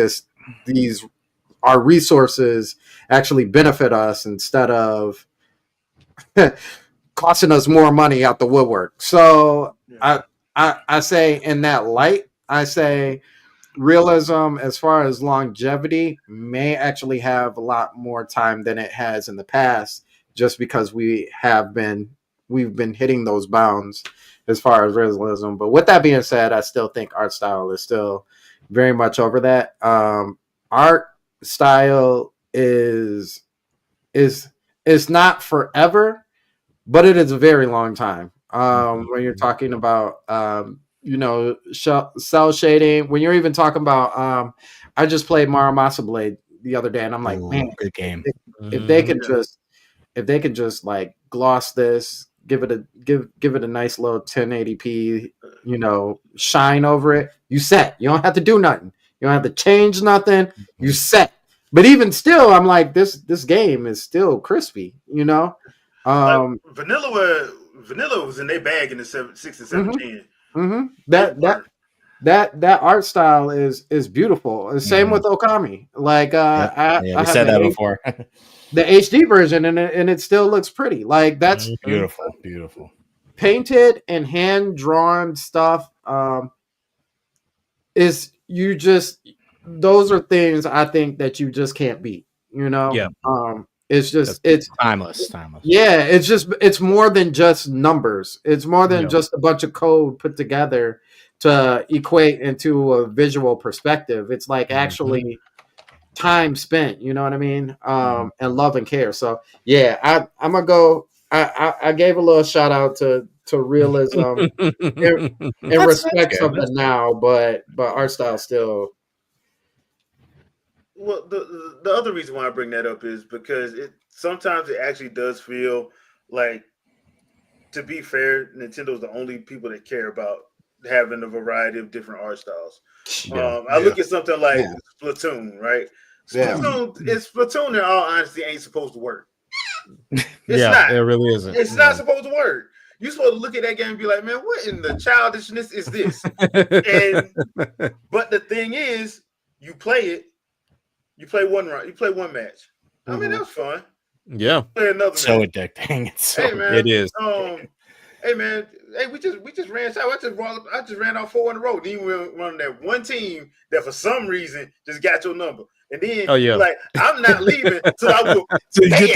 our resources actually benefit us instead of costing us more money out the woodwork. So I say in that light, I say realism as far as longevity may actually have a lot more time than it has in the past, just because we've been hitting those bounds as far as realism. But with that being said, I still think art style is still very much over that. Art style is not forever, but it is a very long time. When you're talking about cell shading, when you're even talking about I just played Muramasa Blade the other day, and I'm like, man, good game. If they could just like gloss this, give it a nice little 1080p, shine over it, you set. You don't have to do nothing. You don't have to change nothing. You set. But even still, I'm like, this game is still crispy, Vanilla was in their bag in the 6 and 17. That art style is beautiful. Same with Okami. Like I said that before. The HD version, and it still looks pretty. Like that's beautiful. Painted and hand drawn stuff. Those are things I think that you just can't beat. Yeah. It's timeless. Yeah, it's more than just numbers. It's more than just a bunch of code put together to equate into a visual perspective. It's like actually time spent. You know what I mean? And love and care. So yeah, I'm gonna go. I gave a little shout out to realism in respects of the now, but art style still. Well, the other reason why I bring that up is because sometimes it actually does feel like, to be fair, Nintendo's the only people that care about having a variety of different art styles. I look at something like Splatoon, right? Splatoon, in all honesty, ain't supposed to work. It's not. It really isn't. It's not supposed to work. You're supposed to look at that game and be like, man, what in the childishness is this? But the thing is, you play it. You play one round. You play one match. I mean, that was fun. Yeah, play another so match. addicting. It's Hey man, it is. Hey man, we just ran out. I just ran out 4 in a row. Then we run that one team that for some reason just got your number. And then like, I'm not leaving till I will. So you get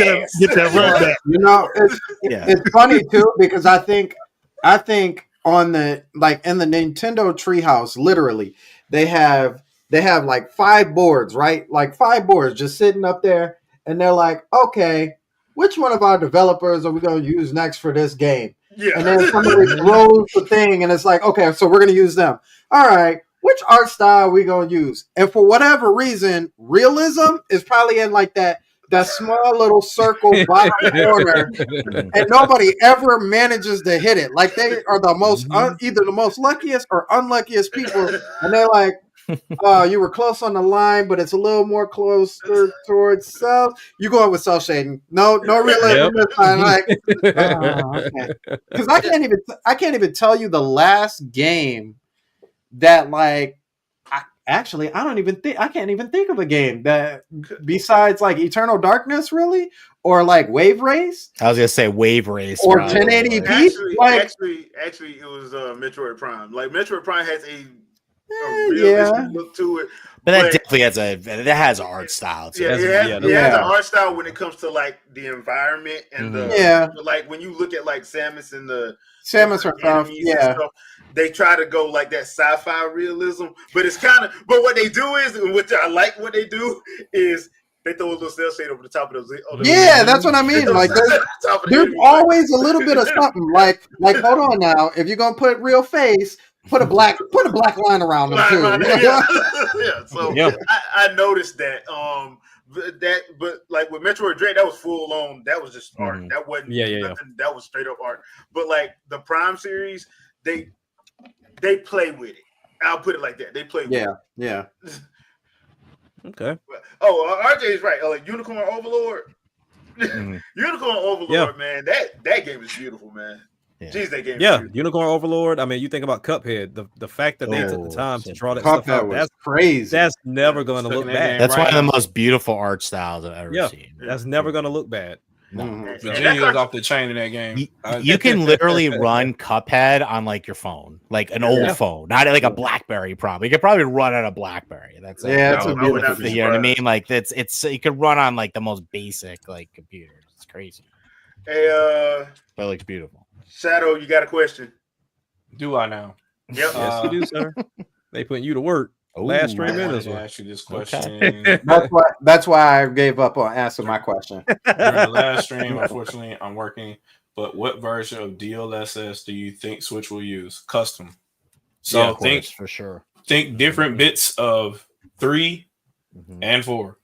that run back. You know, it's funny too, because I think on the, like, in the Nintendo treehouse, literally they have like 5 boards, right? Like 5 boards just sitting up there, and they're like, okay, which one of our developers are we going to use next for this game? Yeah. And then somebody throws the thing, and it's like, okay, so we're going to use them. All right, which art style are we going to use? And for whatever reason, realism is probably in like that small little circle bottom corner, and nobody ever manages to hit it. Like, they are the most either the most luckiest or unluckiest people, and they're like, you were close on the line, but it's a little more closer towards self. You going with self shading? No realism this time. Like, okay, because I can't even tell you the last game that, like, I can't even think of a game that, besides like Eternal Darkness, really, or like Wave Race. I was gonna say Wave Race or 1080p. Actually, it was Metroid Prime. Like, Metroid Prime has a realistic look to it, but that definitely has art style too. It has an art style when it comes to like the environment and like when you look at like Samus and the Samus or stuff, they try to go like that sci-fi realism, but it's kind of, but what they do is, which I like, what they do is they throw a little cell shade over the top of those. That's what I mean. Like, there's always a little bit of something. Like hold on now, if you're gonna put real face, put a black line around them too. I noticed that. But like with Metroid Dread, that was full on. That was just art. That wasn't nothing. That was straight up art. But like the Prime series, they play with it. I'll put it like that. They play with it. Yeah. Okay. RJ is right. Like Unicorn Overlord. Unicorn Overlord, man. That game is beautiful, man. Yeah. Jeez, that game. Yeah, Unicorn Overlord. I mean, you think about Cuphead. The fact that they took the time to draw that stuff out, that's crazy. That's never going to look bad. That's one of the most beautiful art styles I've ever seen. That's never going to look bad. No. Virginia was off the chain in that game. You can literally run Cuphead on like your phone, like an old phone, not like a BlackBerry. Probably you could probably run on a BlackBerry. That's that's a beautiful thing. You know what I mean? Like it's you could run on like the most basic like computers. It's crazy. Hey, but it looks beautiful. Shadow, you got a question? Do I now? Yep. Yes, you do, sir. They putting you to work. Last 3 minutes. I ask you this question. That's why I gave up on answering my question. During the last stream, unfortunately, I'm working. But what version of DLSS do you think Switch will use? Custom. So think for sure. Think different bits of 3 and 4.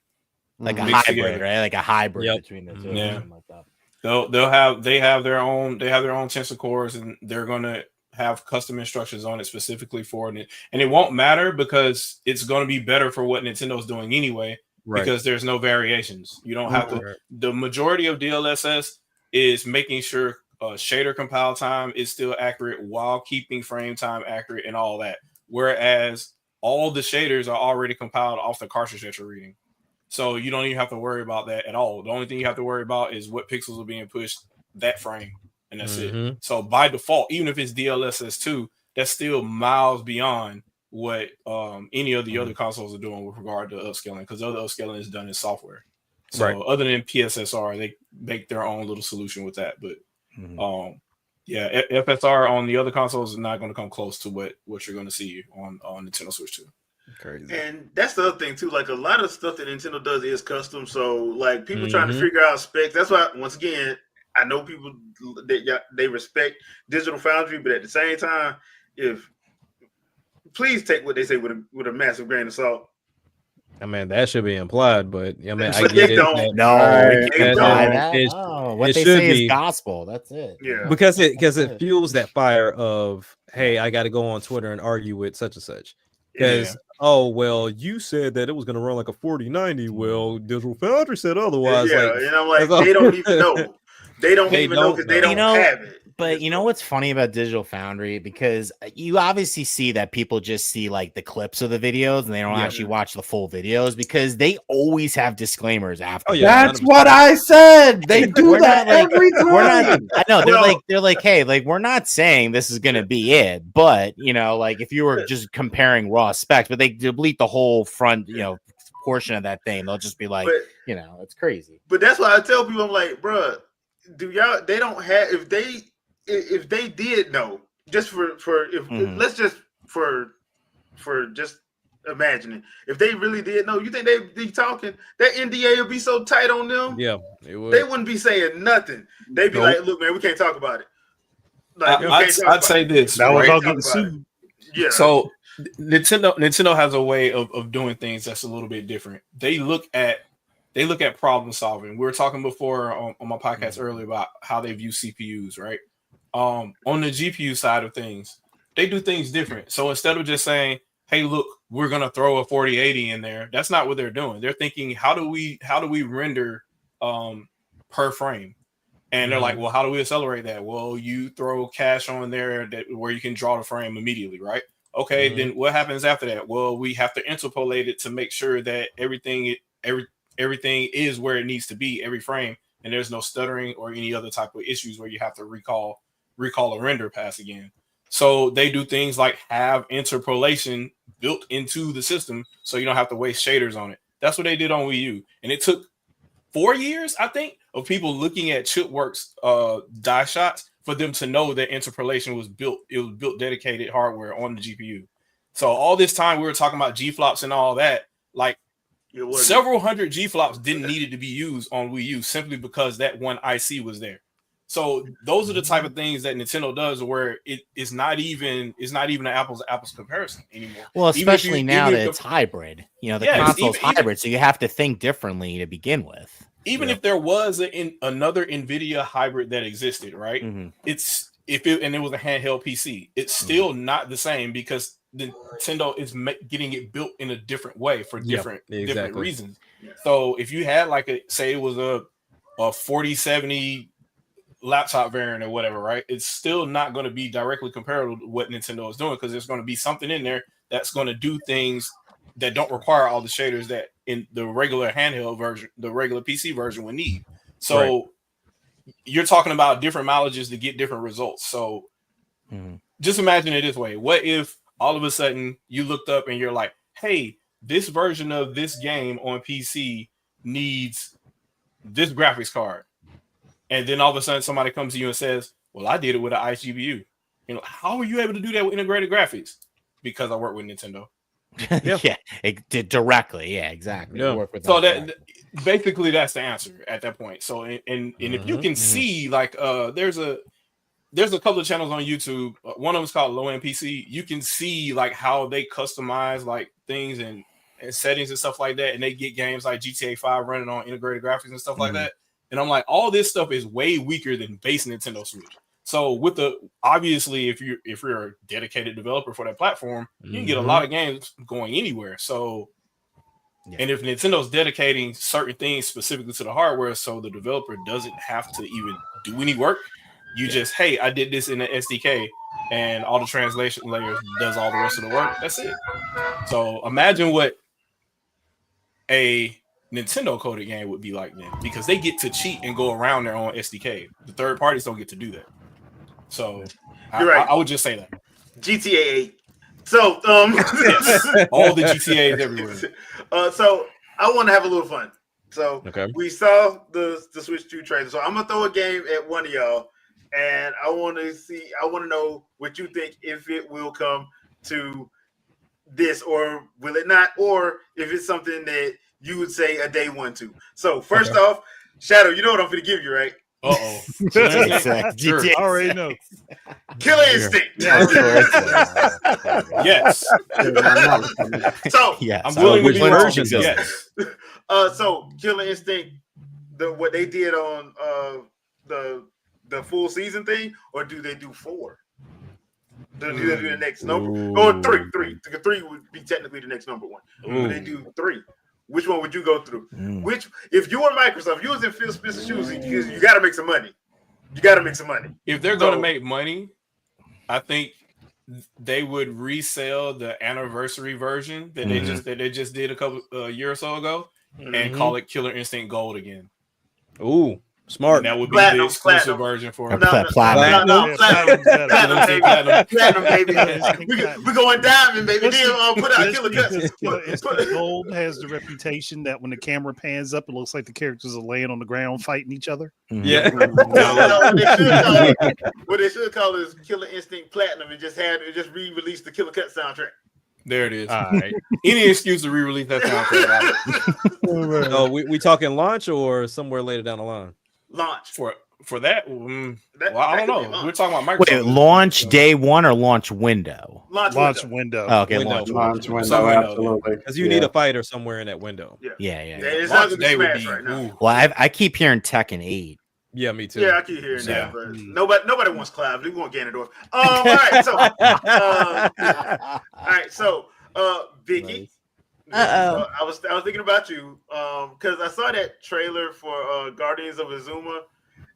Like a hybrid, right? Like a hybrid between the two. Yeah. Like that. They have their own tensor cores, and they're gonna have custom instructions on it specifically for it, and it won't matter because it's going to be better for what Nintendo's doing anyway. Because there's no variations. You don't have to. The majority of DLSS is making sure shader compile time is still accurate while keeping frame time accurate and all that. Whereas all the shaders are already compiled off the cartridge that you're reading. So you don't even have to worry about that at all. The only thing you have to worry about is what pixels are being pushed that frame, and that's it. So by default, even if it's DLSS 2, that's still miles beyond what any of the other consoles are doing with regard to upscaling, because other upscaling is done in software. So other than PSSR, they make their own little solution with that. But FSR on the other consoles is not going to come close to what you're going to see on Nintendo Switch 2. Crazy. And that's the other thing too. Like a lot of stuff that Nintendo does is custom. So like people trying to figure out specs. That's why once again, I know people they respect Digital Foundry, but at the same time, if please take what they say with a massive grain of salt. I mean, that should be implied, but I mean, I But get they it. don't. No, we They can't imply don't. that. It, Oh, what it they should say is be. gospel. That's it. Yeah. Because it fuels that fire of, hey, I got to go on Twitter and argue with such and such. Because oh well, you said that it was going to run like a 4090. Well, Digital Foundry said otherwise. Yeah, Like, and I'm like, they don't even know. They don't even know because they don't have it. But you know what's funny about Digital Foundry? Because you obviously see that people just see like the clips of the videos and they don't actually watch the full videos because they always have disclaimers after. Oh, yeah, that's 100%. What I said. They do that every time. We're not. I know they're like, hey, like we're not saying this is gonna be it, but you know, like if you were just comparing raw specs, but they delete the whole front, you know, portion of that thing, they'll just be like, you know, it's crazy. But that's why I tell people, I'm like, bruh, do y'all? They don't have if they did know, just for if let's just for just imagining if they really did know, you think they'd be talking? That NDA would be so tight on them. Yeah, it would. They wouldn't be saying nothing. They'd be like, look, man, we can't talk about it. Like, I'd say this. That was right? all getting sued. Yeah. So Nintendo has a way of doing things that's a little bit different. They look at problem solving. We were talking before on my podcast earlier about how they view CPUs, right? On the GPU side of things, they do things different. So instead of just saying, hey, look, we're gonna throw a 4080 in there, that's not what they're doing. They're thinking, how do we render per frame? And they're like, well, how do we accelerate that? Well, you throw cache on there where you can draw the frame immediately, right? Okay, then what happens after that? Well, we have to interpolate it to make sure that everything is where it needs to be every frame, and there's no stuttering or any other type of issues where you have to recall a render pass again. So they do things like have interpolation built into the system so you don't have to waste shaders on it. That's what they did on Wii U. And it took 4 years, I think, of people looking at Chipworks die shots for them to know that interpolation was built. It was built dedicated hardware on the GPU. So all this time we were talking about G-flops and all that, like several hundred G-flops didn't need to be used on Wii U simply because that one IC was there. So those are the type of things that Nintendo does where it's not even an apples to apples comparison anymore. Well, especially now that it's hybrid. You know, the console's hybrid, so you have to think differently to begin with. Even if there was another NVIDIA hybrid that existed, right? And it was a handheld PC, it's still not the same because Nintendo is getting it built in a different way for different reasons. So if you had like it was a 4070 laptop variant or whatever, right? It's still not going to be directly comparable to what Nintendo is doing because there's going to be something in there that's going to do things that don't require all the shaders that in the regular handheld version, the regular PC version would need. So you're talking about different mileages to get different results. So just imagine it this way. What if all of a sudden you looked up and you're like, hey, this version of this game on PC needs this graphics card. And then all of a sudden somebody comes to you and says, well, I did it with an iGPU. You know, how are you able to do that with integrated graphics? Because I work with Nintendo. It did directly. Yeah, exactly. Yeah. So that basically that's the answer at that point. So and if you can see like there's a couple of channels on YouTube. One of them is called Low End PC. You can see like how they customize like things and settings and stuff like that, and they get games like GTA 5 running on integrated graphics and stuff like that. And I'm like, all this stuff is way weaker than base Nintendo Switch. So with obviously, if you're a dedicated developer for that platform, you can get a lot of games going anywhere. So, and if Nintendo's dedicating certain things specifically to the hardware, so the developer doesn't have to even do any work, you just, hey, I did this in the SDK, and all the translation layers does all the rest of the work. That's it. So imagine what a Nintendo coded game would be like then, because they get to cheat and go around their own SDK. The third parties don't get to do that. So you're right. I would just say that GTA 8. So yes, all the GTAs everywhere. So I want to have a little fun. So we saw the Switch 2 trailer. So I'm gonna throw a game at one of y'all, and I want to know what you think if it will come to this or will it not? Or if it's something that you would say a day one to. So first off, Shadow, you know what I'm going to give you, right? Uh-oh. Sure. I already know. Killer Instinct. Of course. Yes. So I'm willing to be wrong. Yes. So Killer Instinct, what they did on the full season thing, or do they do 4? Do they do the next number? Or 3? 3 would be technically the next number 1. Do they do 3? Which one would you go through? Which, if you were Microsoft, you was in Phil Spencer's shoes, you got to make some money. You got to make some money. If they're going to make money, I think they would resell the anniversary version that they just did a couple year or so ago, and call it Killer Instinct Gold again. Ooh, smart. And that would be the exclusive version for it. Platinum, baby. We're going diamond, baby. Then put out Killer Cuts. Killer Instinct Gold has the reputation that when the camera pans up, it looks like the characters are laying on the ground fighting each other. Yeah. What they should call it is Killer Instinct Platinum, and just re-release the Killer Cut soundtrack. There it is. All right. Any excuse to re-release that soundtrack. So we talking launch or somewhere later down the line? Launch for that. Well, I don't know. We're talking about Microsoft. Wait, launch day 1 or launch window? Launch window. Oh, okay, Window. Launch window, absolutely. Because you need a fighter somewhere in that window. Yeah. It's not gonna be Smash right now. Well, I keep hearing Tekken 8. Yeah, me too. Yeah, I keep hearing that, but nobody wants Clive. We want Ganondorf. All right, so Vicky. Uh-oh. I was thinking about you because I saw that trailer for Guardians of Azuma,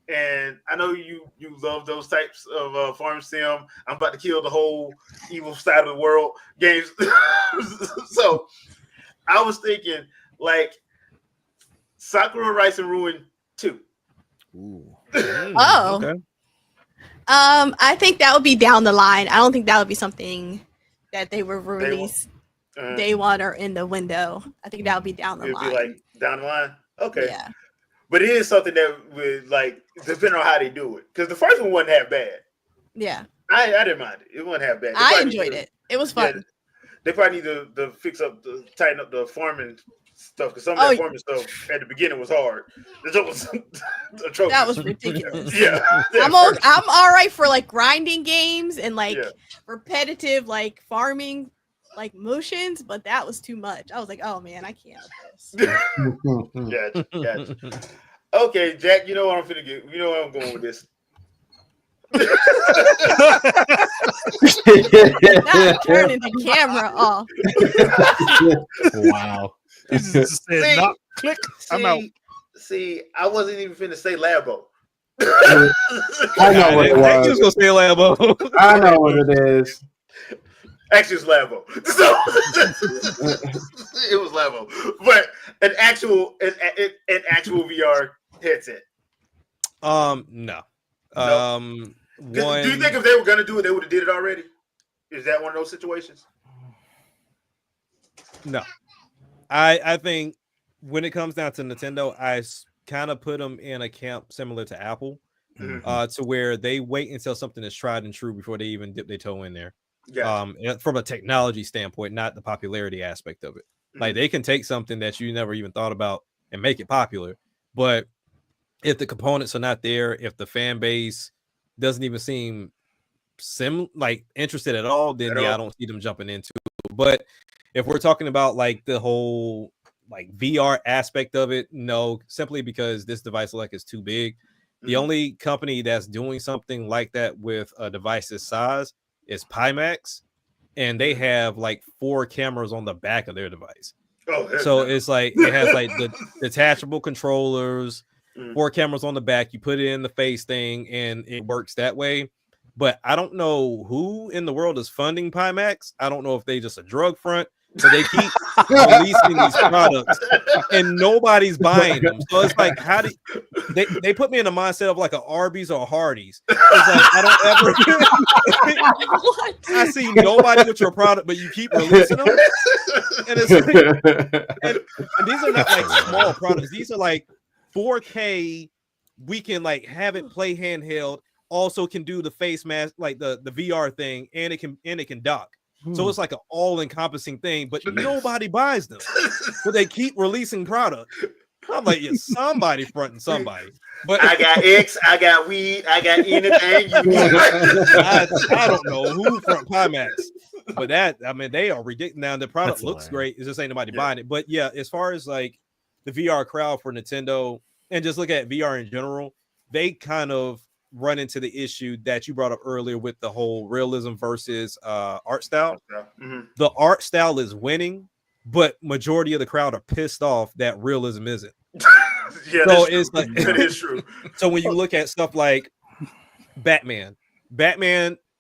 and I know you love those types of farm sim. I'm about to kill the whole evil side of the world games. So I was thinking like Sakura Rice and Ruin 2. Ooh. Okay. I think that would be down the line. I don't think that would be something that they would release day 1 or in the window. I think that would be down the line. Be like down the line. Okay. Yeah. But it is something that would like depend on how they do it. Because the first one wasn't half bad. Yeah. I didn't mind it. It wasn't half bad. I enjoyed it. It was fun. Yeah, they probably need to tighten up the farming stuff because some of that farming stuff at the beginning was hard. That was ridiculous. Yeah. I'm all right for like grinding games and like repetitive like farming like motions, but that was too much. I was like, oh man, I can't with this. Gotcha. Okay, Jack, you know what I'm finna get. You know where I'm going with this. Not turning the camera off. Wow. Just said, not click. I'm out. See, I wasn't even finna say Labo. I know what it was. Just gonna say Labo. I know what it is. Actually, it's Labo. So it was Labo, but an actual VR headset. No. Do you think if they were gonna do it, they would have did it already? Is that one of those situations? No. I think when it comes down to Nintendo, I kind of put them in a camp similar to Apple, to where they wait until something is tried and true before they even dip their toe in there. From a technology standpoint, not the popularity aspect of it. Like they can take something that you never even thought about and make it popular, but if the components are not there, if the fan base doesn't even seem interested at all, then I don't see them jumping into it. But if we're talking about like the whole like VR aspect of it, no, simply because this device is too big. The only company that's doing something like that with a device this size is Pimax, and they have like 4 cameras on the back of their device. So it's like it has like the detachable controllers, 4 cameras on the back. You put it in the face thing, and it works that way. But I don't know who in the world is funding Pimax. I don't know if they just a drug front, but they keep releasing these products and nobody's buying them. So it's like, how do they put me in the mindset of like a Arby's or a Hardee's? It's like I don't ever I see nobody with your product, but you keep releasing them. And it's like, and these are not like small products. These are like 4K. We can like have it play handheld. Also can do the face mask, like the VR thing, and it can dock. So it's like an all-encompassing thing, but nobody buys them. But they keep releasing product. I'm like, yeah, somebody fronting somebody. But I got X, I got weed, I got anything you need. I don't know who front Pimax, but they are ridiculous. Now the product looks great. It's just ain't nobody buying it. But yeah, as far as like the VR crowd for Nintendo and just look at VR in general, they kind of run into the issue that you brought up earlier with the whole realism versus art style. Mm-hmm. The art style is winning, but majority of the crowd are pissed off that realism isn't. Yeah, so it's like that is true. So when you look at stuff like Batman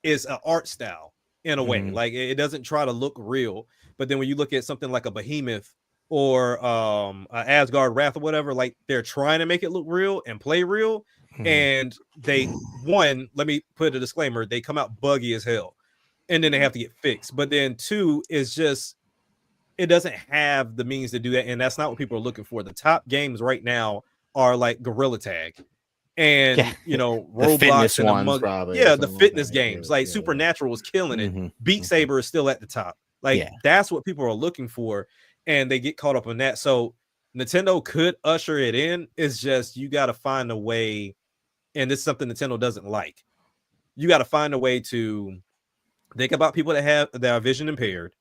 is an art style in a way. Like it doesn't try to look real. But then when you look at something like a Behemoth or a Asgard Wrath or whatever, like they're trying to make it look real and play real. And let me put a disclaimer, they come out buggy as hell and then they have to get fixed. But then two is just it doesn't have the means to do that, and that's not what people are looking for. The top games right now are like Gorilla Tag and Roblox and ones, probably, the fitness games. Like Supernatural is killing it. Beat Saber is still at the top. Like that's what people are looking for, and they get caught up on that. So Nintendo could usher it in. It's just you got to find a way, and this is something Nintendo doesn't like. You got to find a way to think about people that are vision impaired.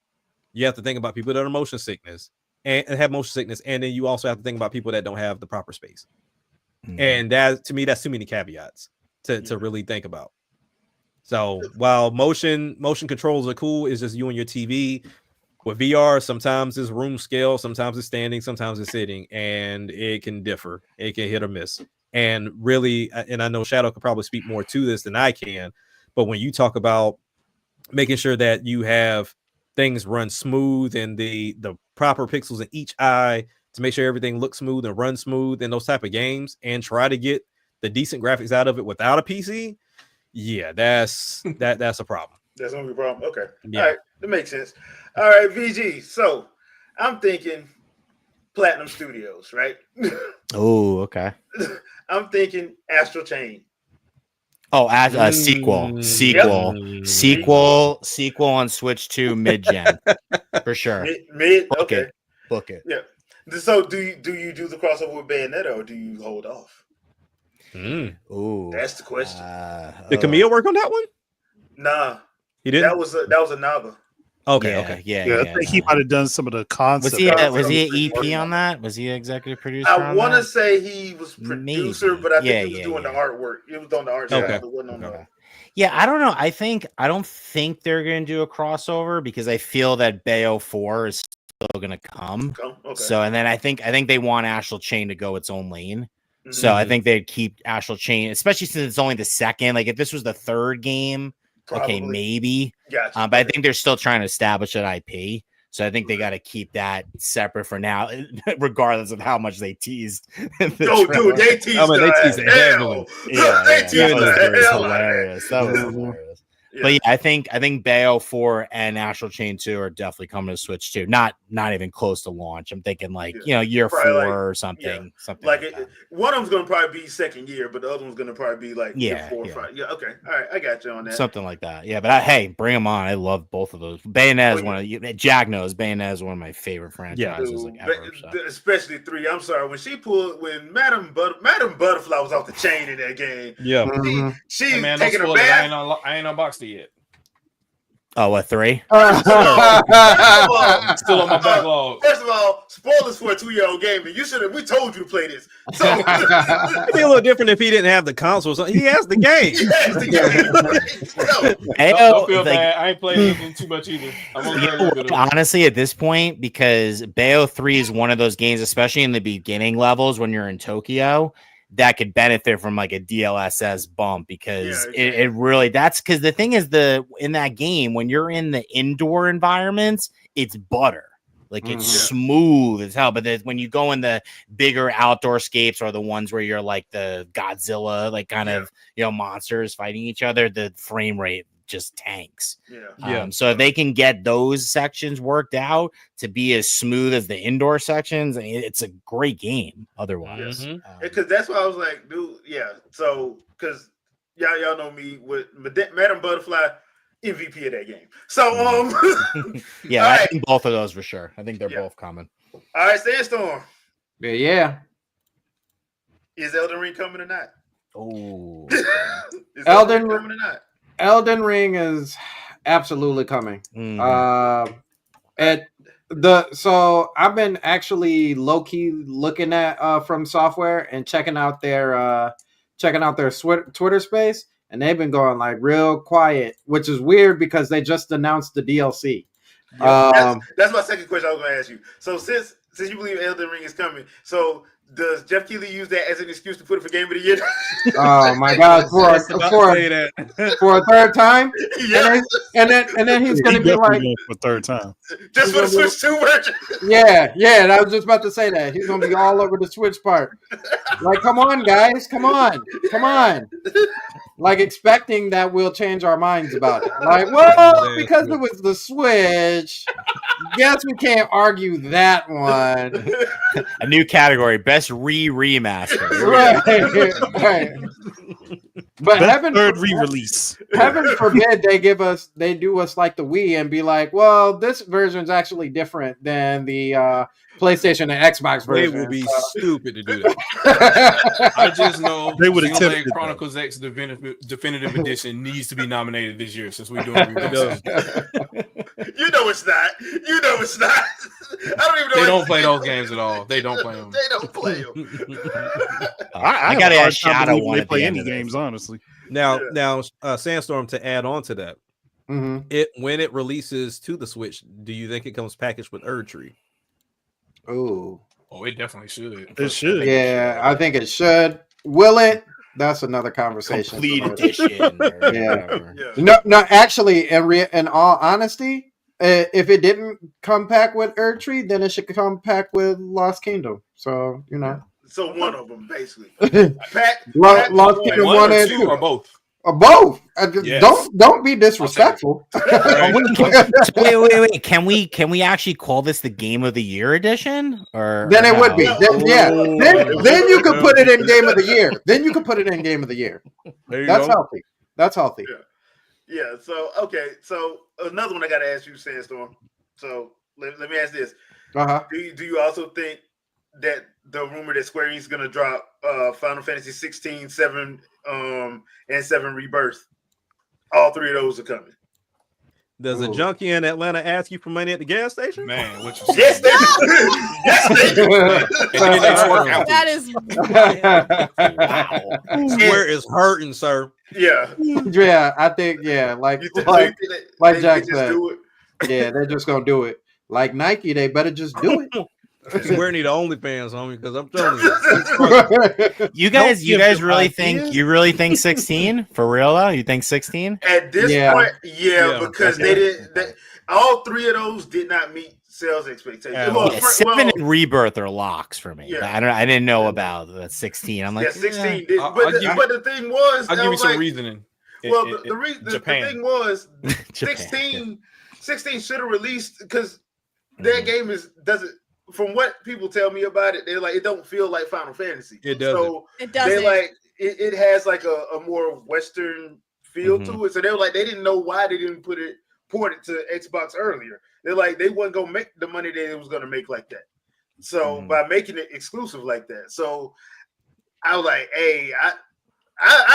You have to think about people that are motion sickness and have motion sickness, and then you also have to think about people that don't have the proper space. And that, to me, that's too many caveats to really think about. So while motion controls are cool, it's just you and your TV. With VR, sometimes it's room scale, sometimes it's standing, sometimes it's sitting, and it can differ. It can hit or miss. And really, and I know Shadow could probably speak more to this than I can, but when you talk about making sure that you have things run smooth and the proper pixels in each eye to make sure everything looks smooth and runs smooth in those type of games, and try to get the decent graphics out of it without a PC, that's a problem. That's gonna be a problem. Okay. Yeah. All right. That makes sense. All right, VG. So I'm thinking Platinum Studios, right? Oh, okay. I'm thinking Astral Chain. Oh, as a sequel on Switch 2 mid-gen for sure. Book it. Yeah. So do you do the crossover with Bayonetta, or do you hold off? Ooh, that's the question. Did Camille work on that one? Nah, he didn't. That was a Nava. Okay. I think he might have done some of the concepts. Was he an EP on that? Was he an executive producer? I want to say he was producer, but I think he was doing the artwork. It was on the art side. It wasn't on the... Yeah, I don't know. I don't think they're going to do a crossover because I feel that Bayo 4 is still going to come. Okay. So, and then I think they want Astral Chain to go its own lane. So I think they'd keep Astral Chain, especially since it's only the second. Like if this was the third game, okay, maybe. Gotcha. But I think they're still trying to establish that IP. So I think they got to keep that separate for now, regardless of how much they teased. Dude, they teased. They teased it heavily. That was hilarious. That was hilarious. Yeah. But yeah, I think Bayo 4 and Astral Chain 2 are definitely coming to Switch 2. Not even close to launch. I'm thinking year probably 4 or something. Yeah. Something like that. One of them's gonna probably be second year, but the other one's gonna probably be like year 4 or 5. Yeah, okay. All right, I got you on that. Something like that. Yeah, but hey, bring them on. I love both of those. Bayonetta is one of Jack knows Bayonetta is one of my favorite franchises ever. Especially 3. I'm sorry, when Madame Butterfly was off the chain in that game. Yeah. She's taking a bath. I ain't unboxed it yet. Oh, what 3? Still on my backlog. First of all, spoilers for a 2-year-old game, and we told you to play this. So it'd be a little different if he didn't have the console. So he has the game. Don't feel bad. I ain't playing anything too much either. Honestly, at this point, because Bayo 3 is one of those games, especially in the beginning levels when you're in Tokyo, that could benefit from like a DLSS bump because it really, that's because the thing is in that game, when you're in the indoor environments, it's butter. Like it's smooth as hell. But when you go in the bigger outdoor scapes or the ones where you're like the Godzilla, like kind of, monsters fighting each other, the frame rate just tanks. So if they can get those sections worked out to be as smooth as the indoor sections, it's a great game otherwise. Because that's why I was like, dude, so because y'all know me with Madame Butterfly, MVP of that game. So yeah, all I right. think both of those for sure. I think they're both common. All right, Sandstorm. Yeah. Is Elden Ring coming or not? Oh, Is Elden Ring coming or not? Elden Ring is absolutely coming. So I've been actually low key looking at From Software and checking out their Twitter space, and they've been going like real quiet, which is weird because they just announced the DLC. That's my second question I was going to ask you. So since you believe Elden Ring is coming, so does Jeff Keighley use that as an excuse to put it for Game of the Year? Oh my God! For a third time, yeah, and then he's going to be like for third time, just for the Switch 2 version. Yeah. And I was just about to say that he's going to be all over the Switch part. Like, come on, guys, come on. Like expecting that we'll change our minds about it. Like, well, because it was the Switch. Guess we can't argue that one. A new category: best remaster. Right. But third re-release. Heaven forbid they do us like the Wii and be like, well, this version is actually different than the PlayStation and Xbox version. They will be stupid to do that. I just know they would have Chronicles X Definitive Edition needs to be nominated this year since we're doing remasters. You know it's not. I don't even know. They don't play those games at all. They don't play them. They don't play them. I gotta ask Shadow one at the end any of games, honestly. Now, Sandstorm, to add on to that, mm-hmm. when it releases to the Switch, do you think it comes packaged with Erdtree? Oh, it definitely should. It should. Yeah, I think it should. Will it? That's another conversation. Complete edition. No. Actually, in all honesty, if it didn't come packed with Erdtree, then it should come packed with Lost Kingdom. So So one of them, basically. Lost Kingdom 1 and 2, or both. Both. Yes. Don't be disrespectful. Wait. Can we actually call this the Game of the Year edition? Or then it no? would be. Then you could put it in Game of the Year. Then you could put it in Game of the Year. That's healthy. That's healthy. Yeah. So okay. So another one I got to ask you, Sandstorm. So let me ask this. Do you also think that the rumor that Square Enix is going to drop Final Fantasy 16, 7, and 7 Rebirth, all three of those are coming? Does a junkie in Atlanta ask you for money at the gas station? Man, what you yes, they do. Yes, they do. That is Wow. Square is hurting, sir. Yeah. Yeah, I think, like Jack said. Yeah, they're just going to do it. Like Nike, they better just do it. Square need OnlyFans, homie, because I'm telling you. You guys really think 16 for real though? You think 16? At this point, because they didn't. All three of those did not meet sales expectations. Well, 7 and Rebirth are locks for me. Yeah. I didn't know about the 16. I'm like, 16 did, but the thing was, I'll give you some reasoning. Well, the thing was, 16 should have released because that game doesn't. From what people tell me about it, they're like, it don't feel like Final Fantasy. It doesn't. So it doesn't. They like it has like a more Western feel to it. So they were like, they didn't know why they didn't port it to Xbox earlier. They're like, they wasn't gonna make the money that it was gonna make like that. So by making it exclusive like that, so I was like, hey, I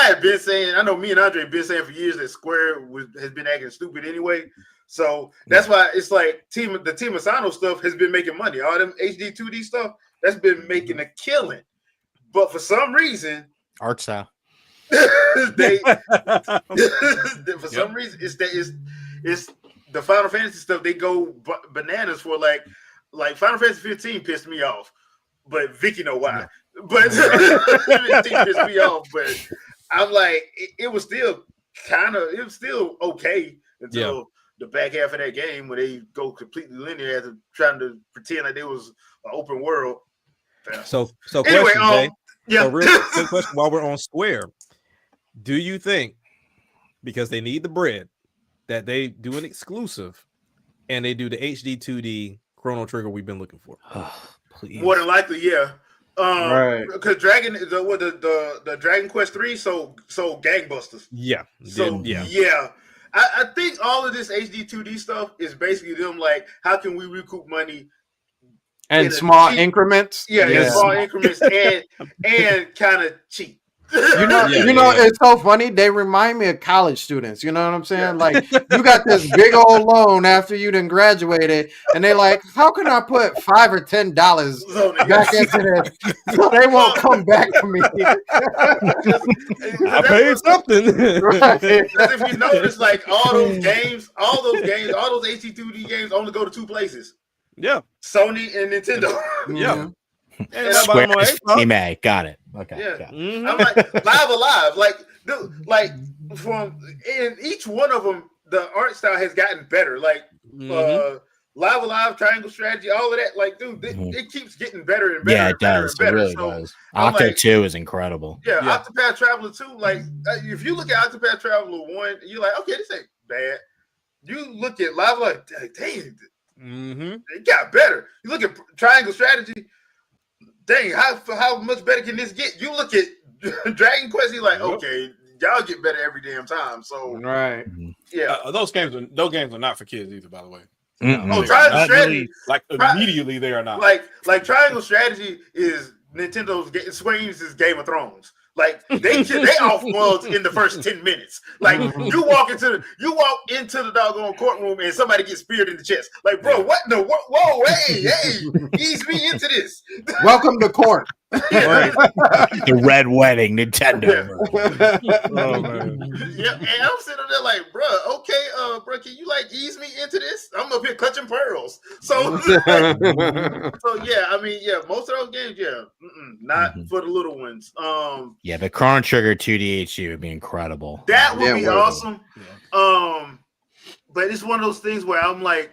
have been saying, I know me and Andre have been saying for years that Square has been acting stupid anyway. So that's why it's like the Team Asano stuff has been making money. All them HD 2D stuff that's been making a killing. But for some reason, art style. For some reason, it's the Final Fantasy stuff. They go bananas for like Final Fantasy 15 pissed me off, but Vicky know why. But 15 pissed me off. But I'm like, it was still okay until the back half of that game when they go completely linear after trying to pretend like it was an open world. So anyway, question, Jay. So real quick question while we're on Square. Do you think, because they need the bread, that they do an exclusive and they do the HD 2D Chrono Trigger we've been looking for? Please. More than likely, yeah. Right. Because the Dragon Quest 3 so gangbusters. Yeah. So yeah. I think all of this HD 2D stuff is basically them like, how can we recoup money and small increments? In small increments and kind of cheap. You know, it's so funny. They remind me of college students. You know what I'm saying? Yeah. Like, you got this big old loan after you done graduated, and they like, how can I put $5 or $10 back into this so they won't come back to me? I paid something. Right. Because if you notice, like all those HT2D games only go to two places. Yeah, Sony and Nintendo. Yeah. And Square's May. Got it. Okay. Yeah. I'm like Live Alive. From in each one of them, the art style has gotten better. Like Live Alive, Triangle Strategy, all of that. Like, dude, it keeps getting better and better. Yeah, it does. It really does. Octo 2 is incredible. Yeah, Octopath Traveler 2. Like, if you look at Octopath Traveler 1, you're like, okay, this ain't bad. You look at Live Alive, dang, it got better. You look at Triangle Strategy. Dang, how much better can this get? You look at Dragon Quest, you're like, okay, y'all get better every damn time. So right, yeah. Those games are not for kids either, by the way. Oh, Triangle Strategy, like immediately they are not. Like Triangle Strategy is Nintendo's Square Enix's Game of Thrones. Like they off worlds in the first 10 minutes. Like you walk into the doggone courtroom and somebody gets speared in the chest. Like, bro, what? No, whoa, hey, ease me into this. Welcome to court. The Red Wedding, Nintendo. Oh man. Yeah, and I'm sitting there like, bro, okay, bro, can you like ease me into this? I'm up here clutching pearls. So, so yeah, I mean, yeah, most of those games, not for the little ones. Yeah, the Chrono Trigger 2D HD would be incredible. That would be awesome. Yeah. But it's one of those things where I'm like,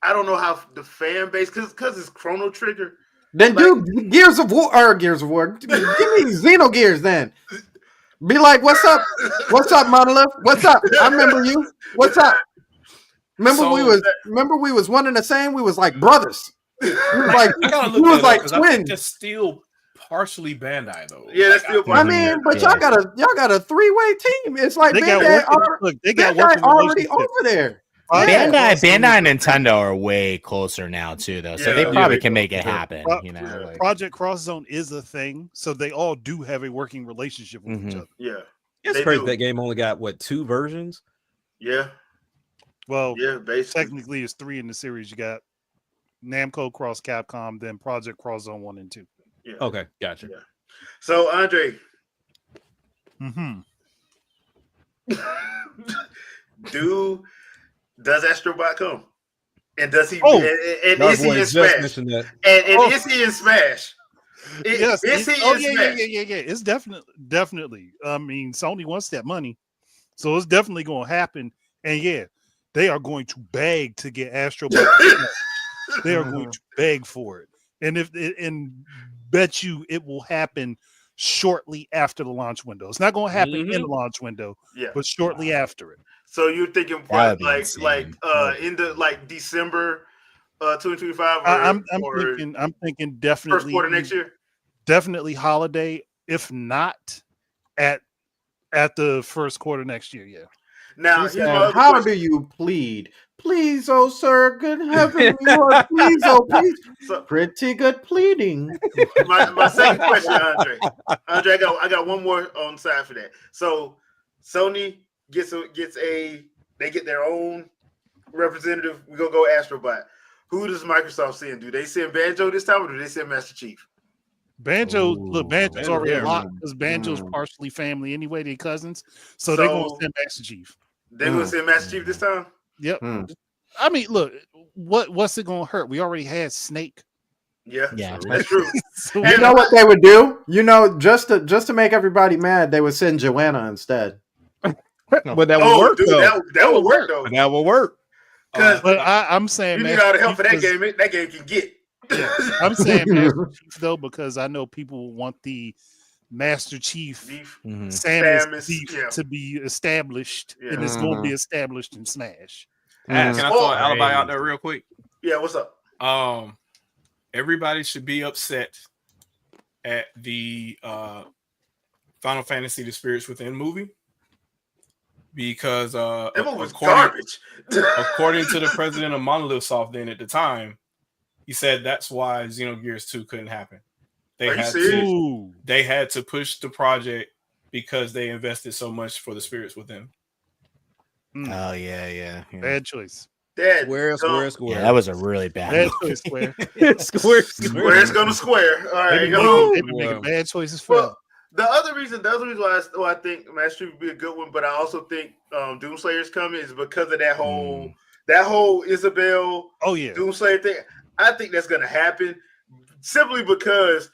I don't know how the fan base, because it's Chrono Trigger. Then do Gears of War. Give me Xenogears then. Be like, what's up? What's up, Monolith? What's up? I remember you. What's up? Remember we was one and the same? We was like brothers. We was like twins. It's still partially Bandai though. Yeah, that's still partially. I mean, but y'all got a 3-way team. It's like Bandai already over there. Bandai and Nintendo are way closer now too, though, so they probably can make it happen. Project Cross Zone is a thing, so they all do have a working relationship with each other. Yeah, it's crazy that game only got 2 versions. Yeah, well, basically. Technically, it's 3 in the series. You got Namco Cross Capcom, then Project Cross Zone 1 and 2. Yeah. Okay, gotcha. Yeah. So Andre, does Astrobot come? And does he? And is he in Smash? And is he in Smash? Yes. Is he in Smash? Yeah. It's definitely. I mean, Sony wants that money, so it's definitely going to happen. And yeah, they are going to beg to get Astrobot. They are going to beg for it, and bet you it will happen shortly after the launch window. It's not going to happen in the launch window, but shortly after it. So you're thinking in the December 2025? I'm thinking definitely first quarter next year. Definitely holiday, if not at the first quarter next year. Yeah. Now, how do you plead? Please, oh sir, good heaven, please, oh please. Pretty good pleading. My second question, Andre, I got one more on the side for that. So Sony they get their own representative. We're gonna go Astrobot. Who does Microsoft send? Do they send Banjo this time, or do they send Master Chief? Banjo's already locked because Banjo's partially family anyway. They cousins, so they're gonna send Master Chief. They're gonna send Master Chief this time. Yep. I mean, look, what's it gonna hurt? We already had Snake. Yeah, that's true. So you know what they would do? Just to make everybody mad, they would send Joanna instead. But that would work. That would work though. That would work. But I'm saying you need all the help for that game. That game can get. Yeah, I'm saying Master Chief though because I know people want the Master Chief Samus Chief to be established, and it's going to be established in Smash. Can I throw an alibi out there real quick? Yeah, what's up? Everybody should be upset at the Final Fantasy: The Spirits Within movie. because that was garbage. according to the president of Monolith Soft then at the time, he said that's why Xenogears 2 couldn't happen. They had to push the project because they invested so much for the spirits within. Oh yeah. Bad choice. Square. Yeah, that was a really bad choice. Square. Square's gonna square. All right, they been making bad choices forever. Well, the other reason why I think Master Chief would be a good one, but I also think Doomslayer's coming is because of that whole Isabel Doomslayer thing. I think that's gonna happen simply because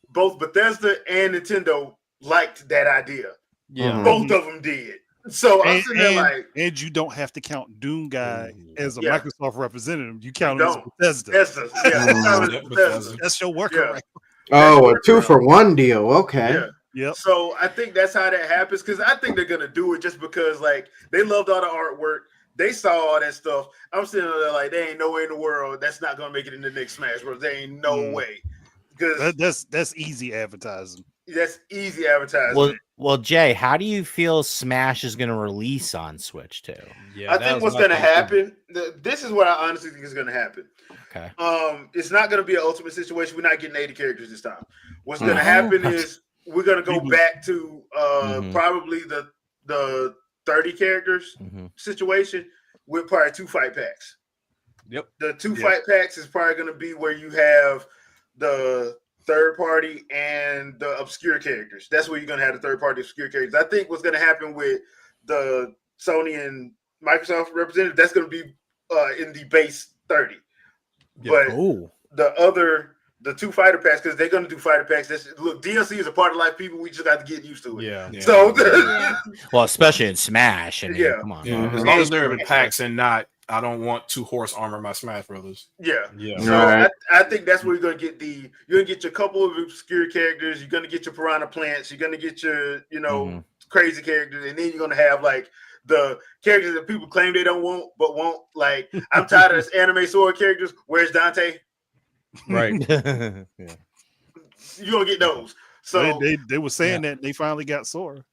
both Bethesda and Nintendo liked that idea. Yeah, both of them did. So I'm sitting there like, and you don't have to count Doom Guy as a Microsoft representative. You count him as Bethesda. That's your worker, right? Oh, a 2-for-1 deal. Okay. Yeah. Yep. So I think that's how that happens, because I think they're gonna do it just because like they loved all the artwork. They saw all that stuff. I'm sitting there like, there ain't no way in the world that's not gonna make it in the next Smash Bros. There ain't no way. Because that's easy advertising. That's easy advertising. Well, Jay, how do you feel Smash is going to release on Switch too? Yeah, I think what's going to happen. This is what I honestly think is going to happen. Okay. It's not going to be an ultimate situation. We're not getting 80 characters this time. What's going to happen is we're going to go back to probably the 30 characters situation with probably 2 fight packs. Yep. The 2 fight packs is probably going to be where you have the third party and the obscure characters. That's where you're going to have the third party obscure characters. I think what's going to happen with the Sony and Microsoft representative, that's going to be in the base 30. Yeah. But the 2 fighter packs, because they're going to do fighter packs. Look, DLC is a part of life, people. We just got to get used to it. Yeah. So, well, especially in Smash. I mean, come on. Yeah. As long as they're in packs and not, I don't want 2 horse armor my Smash Brothers. Yeah. So I think that's where you're gonna get you're gonna get your couple of obscure characters. You're gonna get your piranha plants. You're gonna get your crazy characters, and then you're gonna have like the characters that people claim they don't want but won't. Like, I'm tired of this anime sword characters. Where's Dante? Right. You're gonna get those. So they were saying that they finally got Sora.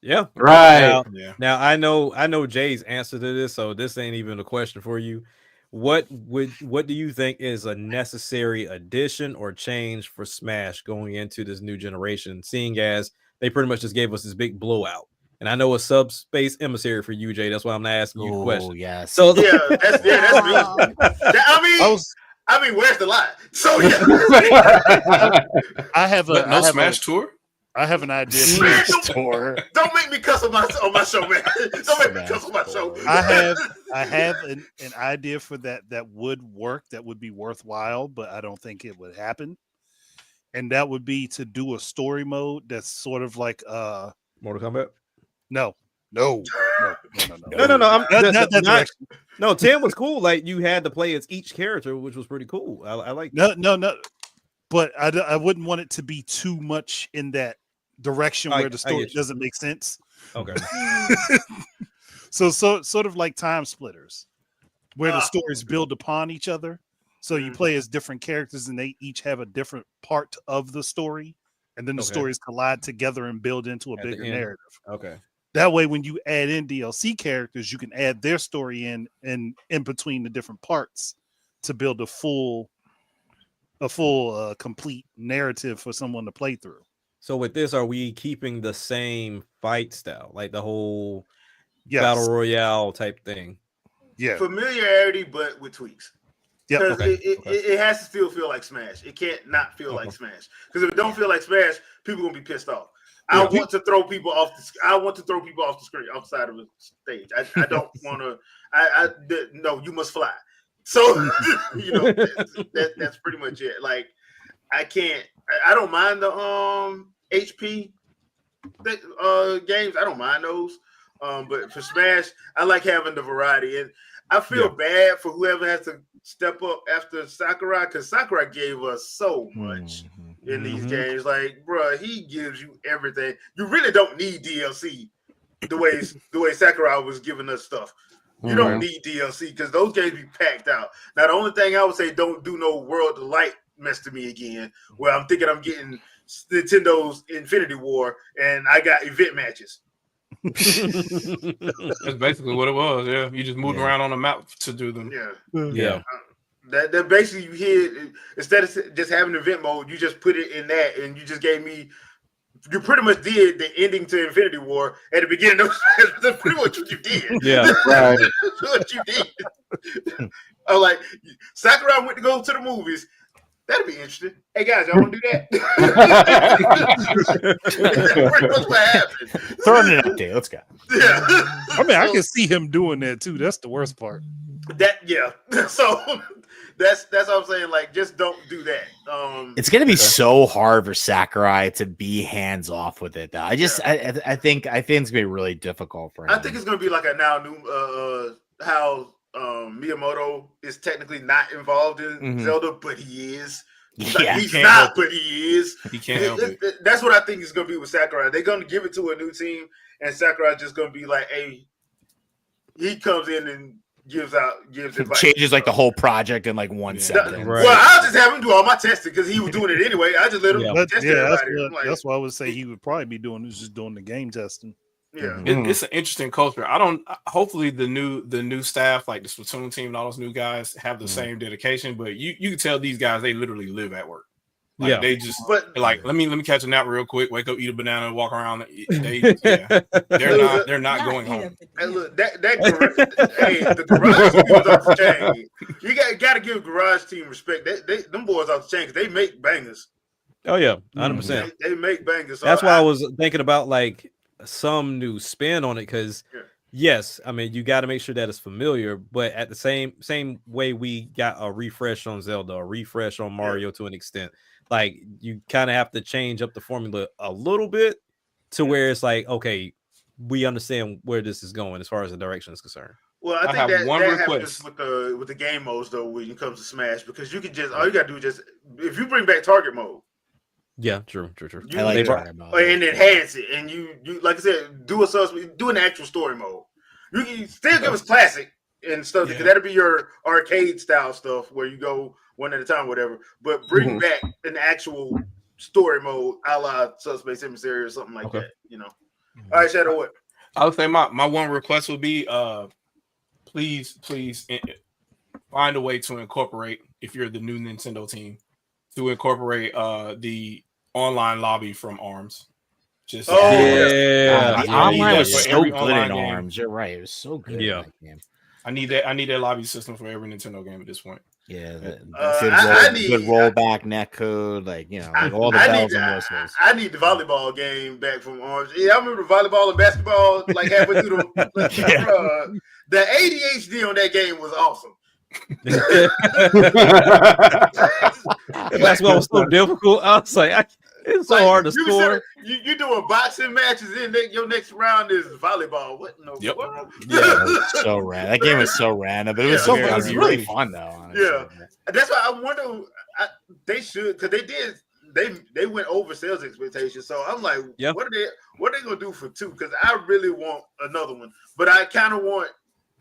Yeah. Right. Now I know Jay's answer to this, so this ain't even a question for you. What do you think is a necessary addition or change for Smash going into this new generation, seeing as they pretty much just gave us this big blowout? And I know a subspace emissary for you, Jay. That's why I'm not asking you the question. Yes. So that's me. I mean, where's the lie? So I have a Smash tour. I have an idea for this tour. Don't make me cuss on my show, man. Don't make me cuss on my show. I have an idea for that would work, that would be worthwhile, but I don't think it would happen. And that would be to do a story mode that's sort of like Mortal Kombat. No. No, 10 was cool. Like, you had to play as each character, which was pretty cool. I like no. But I wouldn't want it to be too much in that direction where the story doesn't make sense. Okay. So sort of like Time Splitters, where the stories build upon each other. So you play as different characters and they each have a different part of the story. And then the stories collide together and build into a bigger narrative. Okay. That way, when you add in DLC characters, you can add their story in between the different parts to build a full complete narrative for someone to play through. So with this, are we keeping the same fight style, like the whole battle royale type thing? Yeah, familiarity, but with tweaks. Yeah, because it has to still feel like Smash. It can't not feel like Smash. Because if it don't feel like Smash, people are gonna be pissed off. I want to throw people off the screen, outside of the stage. I don't want to. No, you must fly. So that's pretty much it. Like, I don't mind the HP games. I don't mind those. But for Smash, I like having the variety, and I feel bad for whoever has to step up after Sakurai, because Sakurai gave us so much in these games. Like, bro, he gives you everything. You really don't need DLC the way Sakurai was giving us stuff. You don't need DLC because those games be packed out. Now, the only thing I would say, don't do no World of Light mess to me again, where I'm thinking I'm getting Nintendo's Infinity War and I got event matches. That's basically what it was. Yeah, you just moved around on the map to do them. Yeah. That basically you hit instead of just having event mode, you just put it in that, and you just gave me. You pretty much did the ending to Infinity War at the beginning. That's pretty much what you did. Yeah, right. That's what you did. I'm like, Sakurai went to go to the movies. That'd be interesting. Hey guys, y'all want to do that? That's pretty much what happened. Throwing an update. Let's go. Yeah. I mean, I can see him doing that too. That's the worst part. So that's what I'm saying. Like, just don't do that. It's gonna be so hard for Sakurai to be hands off with it, though. I think it's gonna be really difficult for him. I think it's gonna be like a now new how Miyamoto is technically not involved in Zelda, but he is. Yeah, he's not, but he is. He can't help it. That's what I think is gonna be with Sakurai. They're gonna give it to a new team, and Sakurai just gonna be like, "Hey," he comes in and gives advice. Changes like the whole project in like 1 second. Right. Well, I'll just have him do all my testing because he was doing it anyway. I just let him test That's what I would say he would probably be doing. Is just doing the game testing. Yeah, It's an interesting culture. Hopefully the new staff, like the Splatoon team and all those new guys, have the same dedication. But you can tell these guys, they literally live at work. Like, they just like let me catch a nap real quick, wake up, eat a banana, walk around. They're not going home. Hey, look, the garage team was off the chain. You got to give garage team respect. Them boys off the chain because they make bangers. Oh yeah, 100%. They make bangers. So That's why I was thinking about like some new spin on it because yes, I mean you got to make sure that it's familiar, but at the same way we got a refresh on Zelda, a refresh on Mario to an extent. Like you kind of have to change up the formula a little bit to where it's like, okay, we understand where this is going as far as the direction is concerned. Well, I think have that one happens with the game modes though when it comes to Smash because you can just all you gotta do is just if you bring back target mode. Yeah, true. I like target mode. And enhance it, and you like I said, do an actual story mode. You can still give us classic and stuff because that'll be your arcade style stuff where you go one at a time, whatever. But bring back an actual story mode, a la Suspect Emissary or something like that. You know. All right, Shadow. What? I would say my one request would be, please find a way to incorporate, if you're the new Nintendo team, to incorporate the online lobby from ARMS. Just the online was so good in ARMS. You're right. It was so good. Yeah. I need that lobby system for every Nintendo game at this point. Yeah, good rollback netcode, like all the bells and whistles. I need the volleyball game back from Orange. Yeah, I remember the volleyball and basketball, like halfway through the ADHD on that game was awesome. That's what was so difficult. I was like, it's so hard to score. You doing boxing matches, and your next round is volleyball. What in the world? Yeah, that was so random. That game was so random, but it was so fun. It was really fun though. Honestly. Yeah, that's why I wonder. They should because they did. They went over sales expectations. So I'm like, what are they gonna do for 2? Because I really want another one, but I kind of want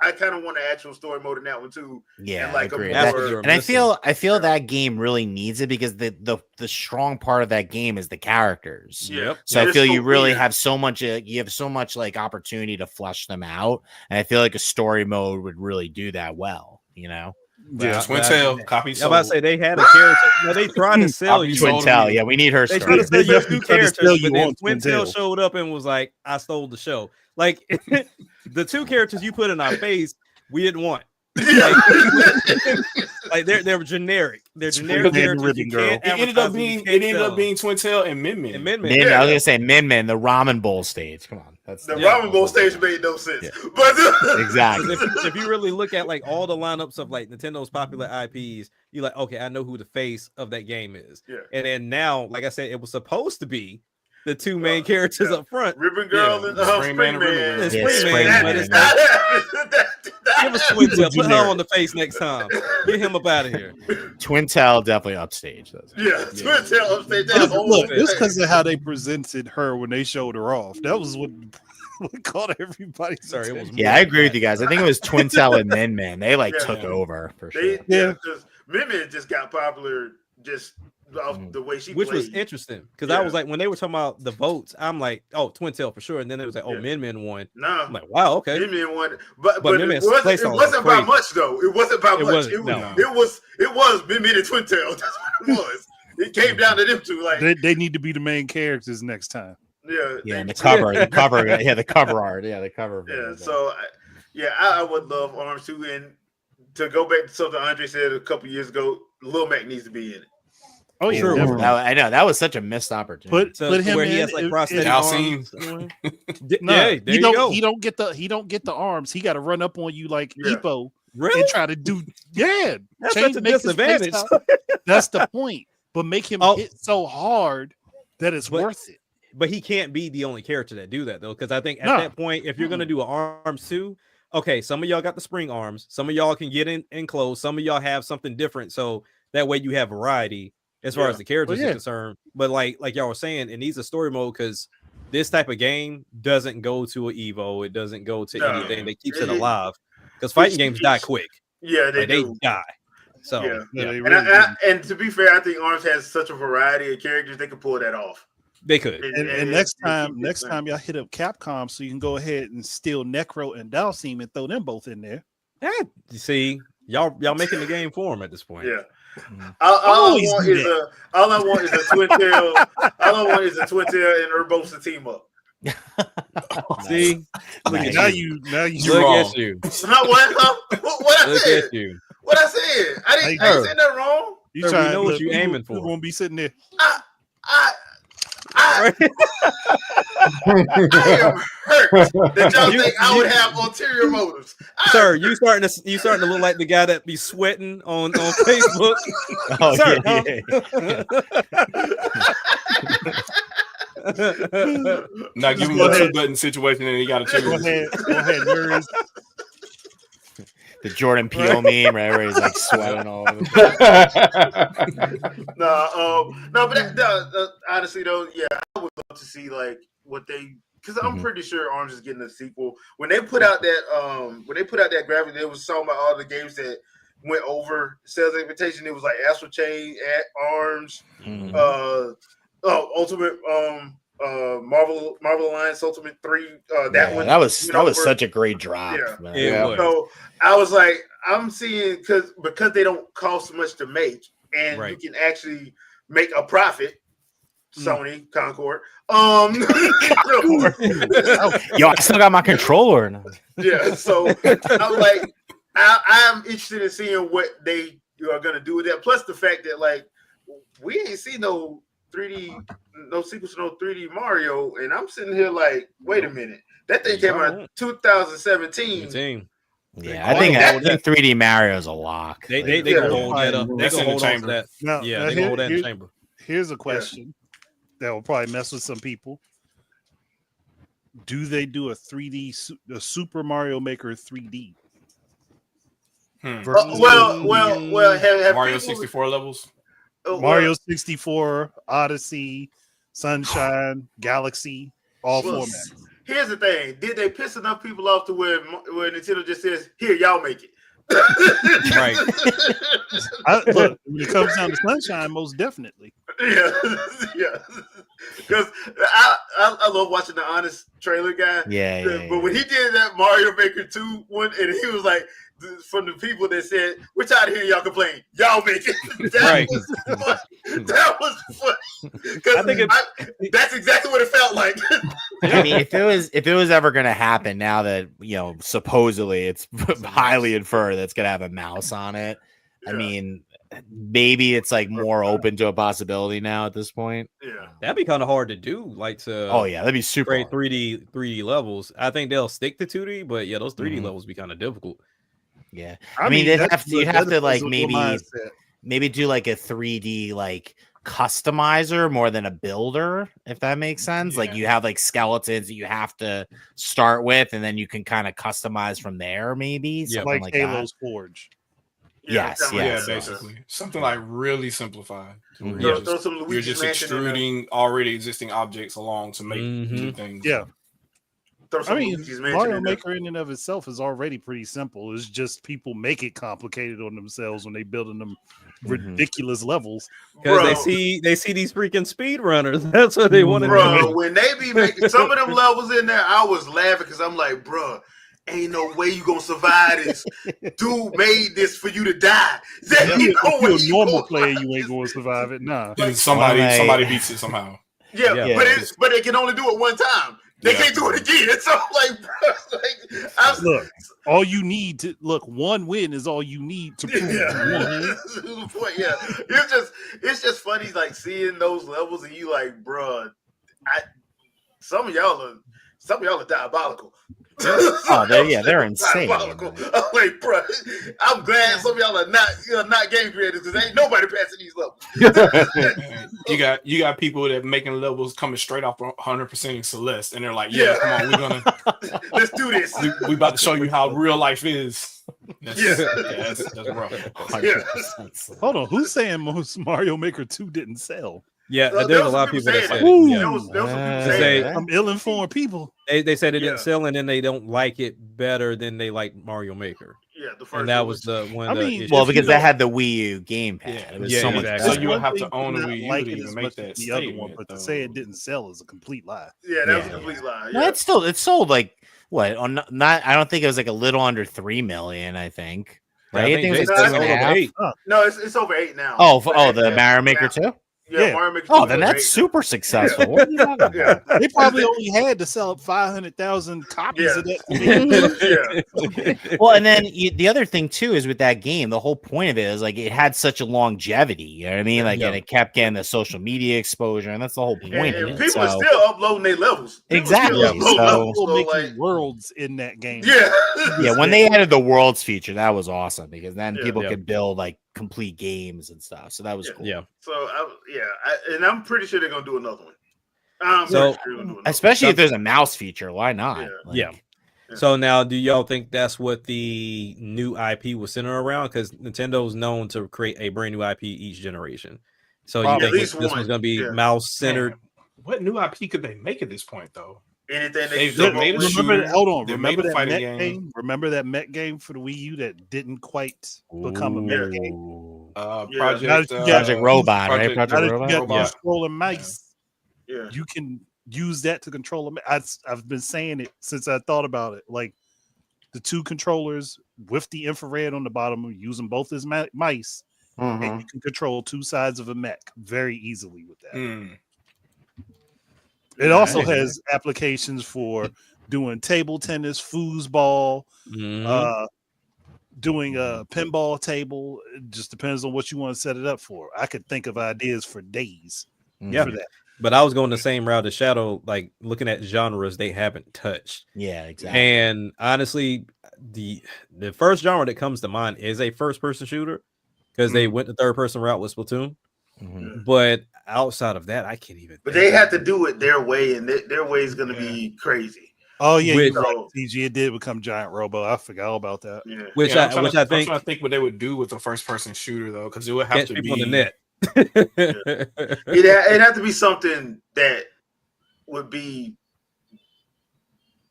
an actual story mode in that one too. Yeah, and like I agree. And I feel that game really needs it because the strong part of that game is the characters. Yep. So I feel you really have so much. You have so much like opportunity to flesh them out, and I feel like a story mode would really do that well. Yeah, Twintail copy. I'm about to say they had a character. No, they tried to sell you Twintail. Yeah, we need her. They tried to sell you 2 characters, but then Twintail showed up and was like, "I stole the show." Like the 2 characters you put in our face, we didn't want. Like they're generic. They're generic characters. It ended up being Twintail and Min Min. I was gonna say Min Min, the ramen bowl stage. Come on, ramen bowl stage made no sense. Yeah. But exactly. If you really look at like all the lineups of like Nintendo's popular IPs, you're like, okay, I know who the face of that game is. Yeah. And then now, like I said, it was supposed to be the 2 main characters up front, Ribbon Girl and Spring Man. Spring Man, but it's not. Give us Twintail. Put her on the face next time. Get him up out of here. Twintail definitely upstage. Twintail upstage. Look, it's because of how they presented her when they showed her off. That was what caught everybody. Sorry, it was. Yeah, I agree with you guys. I think it was Twintail and Min Min. They took over for sure. Because Min Min just got popular just of the way she which played. was interesting because I was like, when they were talking about the votes, I'm like, oh, Twin Tail for sure, and then it was like, oh, Min Min won. No, I'm like, wow, okay. Min Min won, but Min it Min's wasn't by much though. It wasn't by much. It was Min Min and Twin Tail. That's what it was. It came down to them two. Like they need to be the main characters next time. Yeah, and the cover, the cover art, the cover. Yeah, so I would love Arms too, and to go back to something Andre said a couple years ago, Lil Mac needs to be in it. Oh yeah, I know that was such a missed opportunity. Put him where in. He has like prosthetic arms. No, he don't get the arms. He got to run up on you like Epo and try to do. Yeah, that's such a disadvantage. That's the point. But make him hit so hard that it's worth it. But he can't be the only character that do that though, because I think at that point, if you're gonna do an arms too, okay, some of y'all got the spring arms, some of y'all can get in clothes, some of y'all have something different, so that way you have variety as far as the characters are concerned. But like y'all were saying, it needs a story mode because this type of game doesn't go to an Evo, it doesn't go to anything that keeps it alive. Because fighting games die quick. Yeah, they die. So and to be fair, I think Arms has such a variety of characters they could pull that off. They could. And next time y'all hit up Capcom, so you can go ahead and steal Necro and Dalsim and throw them both in there. Yeah, you see, y'all making the game for them at this point. Yeah. All I want is a Twin Tail. All I want is a Twin Tail and Urbosa team up. See, now you look at you. What I said? At you. What I said? I didn't say that wrong. You trying to know what you're aiming for. You won't be sitting there. I am hurt that y'all think I would have ulterior motives. Sir, you starting to look like the guy that be sweating on Facebook. Oh, sir, Now give him a 2-button situation and he got a choose. Go ahead, nerds. The Jordan Peele meme, right, where he's like sweating all over. But honestly though, I would love to see like what they, because I'm pretty sure Arms is getting a sequel. When they put out that graphic, they was talking about all the games that went over sales expectation. It was like Astral Chain, Arms, Ultimate, Marvel Alliance Ultimate 3. That was such a great drop. Yeah. So I was like, I'm seeing because they don't cost much to make, and you can actually make a profit. Sony Concord. Yo, I still got my controller. Yeah, so I'm like, I'm interested in seeing what they are gonna do with that. Plus the fact that like we ain't seen no sequels to no 3D Mario, and I'm sitting here like, wait a minute, that thing came out in 2017. Yeah, I think 3D Mario is a lock. They gonna hold that up. They gonna hold on to that. Now, they gonna hold that in the chamber. Here's a question that will probably mess with some people. Do they do a Super Mario Maker 3D? Have Mario 64 levels. Mario 64, Odyssey, Sunshine, Galaxy, all formats. Here's the thing: did they piss enough people off to where Nintendo just says, "Here, y'all make it"? Right. Look, when it comes down to Sunshine, most definitely. Yeah. Because I love watching the Honest trailer guy. Yeah. But when he did that Mario Maker 2 one, and he was like, from the people that said, "We're tired of hearing y'all complain. Y'all make it." That was funny. Because that's exactly what it felt like. I mean, if it was ever going to happen, now that supposedly it's highly inferred that's going to have a mouse on it. I mean, maybe it's like more open to a possibility now at this point. Yeah, that'd be kind of hard to do. Like that'd be super great 3D levels. I think they'll stick to 2D, but those 3D levels be kind of difficult. Yeah, I mean you have to like maybe do like a 3D like customizer more than a builder, if that makes sense. Like you have like skeletons that you have to start with, and then you can kind of customize from there. Maybe something like Halo's that. Forge. Yes, basically something like really simplified. You're just extruding already existing objects along to make new things. Throw throw some I mean, Luigi's Mansion Mario in there. Maker in and of itself is already pretty simple. It's just people make it complicated on themselves when they building them ridiculous levels. Because they see these freaking speed runners. That's what they want to do. Bro, when they be making some of them levels in there, I was laughing because I'm like, bro, ain't no way you gonna survive this. Dude made this for you to die. If you're a normal player, you ain't gonna survive it. Nah. And somebody beats it somehow. Yeah. But they can only do it one time. They can't do it again. So like, bro, look, all you need to one win is all you need to prove the point. Yeah, it's just funny like seeing those levels and you like, bro, some of y'all are diabolical. They're insane. I'm like, bro, I'm glad some of y'all are not game creators because ain't nobody passing these levels. you got people that making levels coming straight off 100% in Celeste, and they're like, come on, we're gonna let's do this. We about to show you how real life is. That's rough. Hold on, who's saying most Mario Maker 2 didn't sell? Yeah, there's a lot of people that say I'm ill-informed people. They said it didn't sell, and then they don't like it better than they like Mario Maker. Yeah, the first and that was the one. Because they had the Wii U gamepad. It was so much better. So you would have to own a Wii U to even make that the other one. But to say it didn't sell is a complete lie. Yeah, that was a complete lie. Yeah. Well, it sold like what? On not, I don't think it was like a little under 3 million. I think. Right? I think it was like 7.5. No, it's over 8 now. The Mario Maker 2. Yeah. Mario Maker 2. Oh, then that's super successful. What are you talking about? They probably only had to sell 500,000 copies of that. Well, and then the other thing too is with that game, the whole point of it is like it had such a longevity. You know what I mean? Like, and it kept getting the social media exposure, and that's the whole point. And people are still uploading their levels. Exactly. Making worlds in that game. Yeah. When they added the worlds feature, that was awesome because then people could build like complete games and stuff. So that was cool. Yeah. So and I'm pretty sure they're gonna do another one. Especially if there's a mouse feature, why not? Yeah. So now, do y'all think that's what the new IP was centered around? Because Nintendo's known to create a brand new IP each generation. So you think this one's going to be mouse centered? What new IP could they make at this point, though? Anything made a shooter. Hold on. They Remember made a that fighting Met game. Remember that Met game for the Wii U that didn't quite become a Met game? Project Robot, right? Project Robot. You got controlling mice. Yeah. You can use that to control them. I've been saying it since I thought about it. Like the two controllers with the infrared on the bottom, use them both as mice, and you can control two sides of a mech very easily with that. It also has applications for doing table tennis, foosball, doing a pinball table. It just depends on what you want to set it up for. I could think of ideas for days for that. But I was going the same route as Shadow, like looking at genres they haven't touched. Yeah, exactly. And honestly, the first genre that comes to mind is a first-person shooter because they went the third-person route with Splatoon. But outside of that, I can't even. But they have to do it their way, and their way is going to be crazy. Oh yeah, you're right, TG. It did become Giant Robo. I forgot all about that. Yeah. Which I think. I think what they would do with a first-person shooter though, because it would have to be on the net. It'd have to be something that would be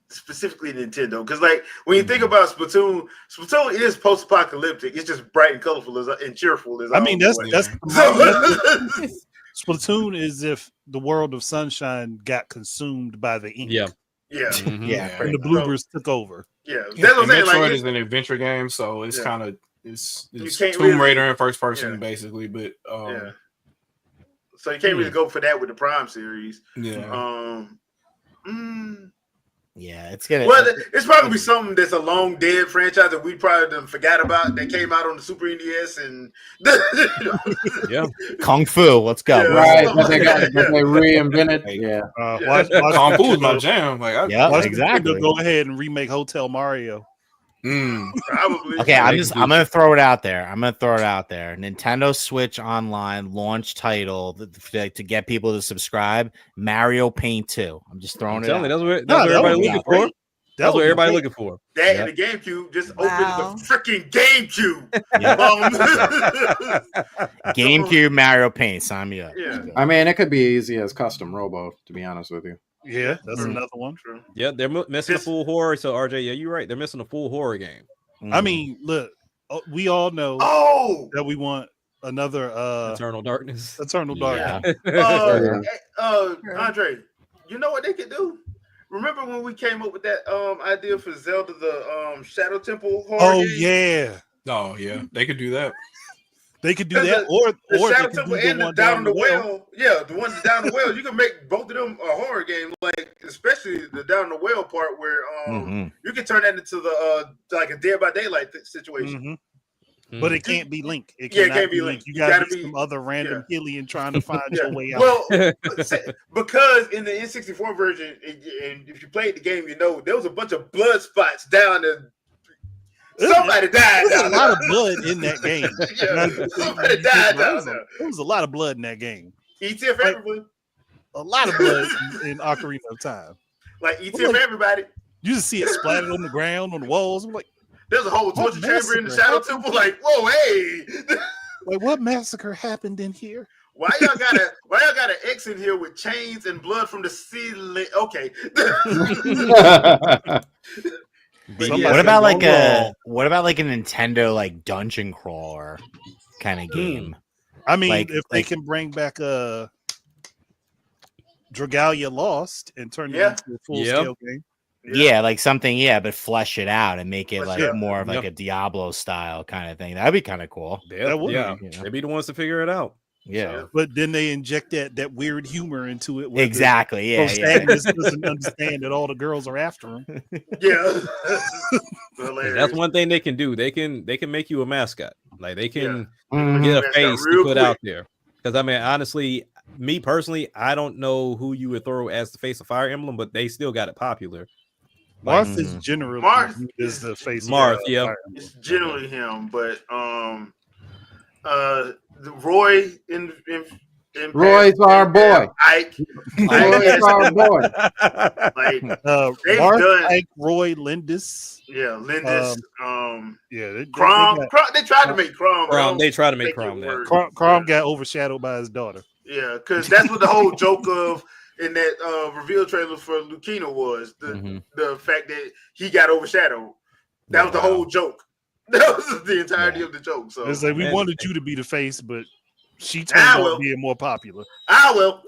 specifically Nintendo, because like when you think about Splatoon is post-apocalyptic. It's just bright and colorful and cheerful. I mean, that's Splatoon is if the world of Sunshine got consumed by the ink. Yeah. And the bloopers took over. Yeah, that's what I'm saying. Metroid is an adventure game, so it's kind of it's Tomb Raider in first person basically, but so you can't really go for that with the Prime series. Yeah, it's gonna. Well, it's probably be something that's a long dead franchise that we probably forgot about that came out on the Super NES and Kung Fu. Let's go. Right, but they reinvented. Kung Fu is my jam. Like, exactly. Go ahead and remake Hotel Mario. Probably. Okay, I'm gonna throw it out there. Nintendo Switch Online launch title to get people to subscribe. Mario Paint 2. I'm just throwing it out. That's what everybody looking for. That's what everybody looking for. That and the GameCube. Just open the freaking GameCube. GameCube Mario Paint. Sign me up. Yeah. I mean, it could be easy as custom Robo, to be honest with you. Yeah, that's another one. True. Yeah, they're missing a full horror. So RJ, yeah, you're right. They're missing a full horror game. I mean, look, we all know that we want another Eternal Darkness. Eternal Darkness. Andre, you know what they could do? Remember when we came up with that idea for Zelda, the Shadow Temple horror game? Oh yeah, they could do that. They could do that, or Shadow they could Temple do and the the one down in the well. Yeah, the one down the well. You can make both of them a horror game, like especially the down the well part where you can turn that into the like a Dead by Daylight situation. But it can't be Link. It can't be Link. You gotta be some other random alien trying to find your way out. Well, because in the N64 version, and if you played the game, you know there was a bunch of blood spots down there. Somebody died. There's a lot of blood in that game. Somebody died down there. There was a lot of blood in that game. ETF for everybody. A lot of blood in Ocarina of Time. Like ETF for everybody. You just see it splattered on the ground, on the walls. I'm like, there's a whole torture chamber in the Shadow Temple. Like, whoa, hey! Like, what massacre happened in here? Why y'all got an X in here with chains and blood from the ceiling? Okay. What about like a Nintendo like dungeon crawler kind of game? I mean, if they can bring back a Dragalia Lost and turn it into a full scale game. Yeah, like something, but flesh it out and make it like more of like a Diablo style kind of thing. That'd be kind of cool. That would they'd be the ones to figure it out. Yeah, but then they inject that weird humor into it. Exactly. Doesn't understand that all the girls are after him. Yeah, that's one thing they can do. They can make you a mascot. Like they can get a face to put out there. Because I mean, honestly, me personally, I don't know who you would throw as the face of Fire Emblem, but they still got it popular. Marth is generally is the face. Marth, it's generally him, but Roy in Roy's our boy. Ike. Roy's our boy. Like Marth, done Ike, Roy, Lindis. Yeah, Lindis. Crom. They tried to make Crom. They tried to make Crom that. Crom got overshadowed by his daughter. Yeah, because that's what the whole joke of in that reveal trailer for Lucina was the fact that he got overshadowed. That was the whole joke. That was the entirety of the joke. So it's like we wanted you to be the face, but she turned out being more popular. I will.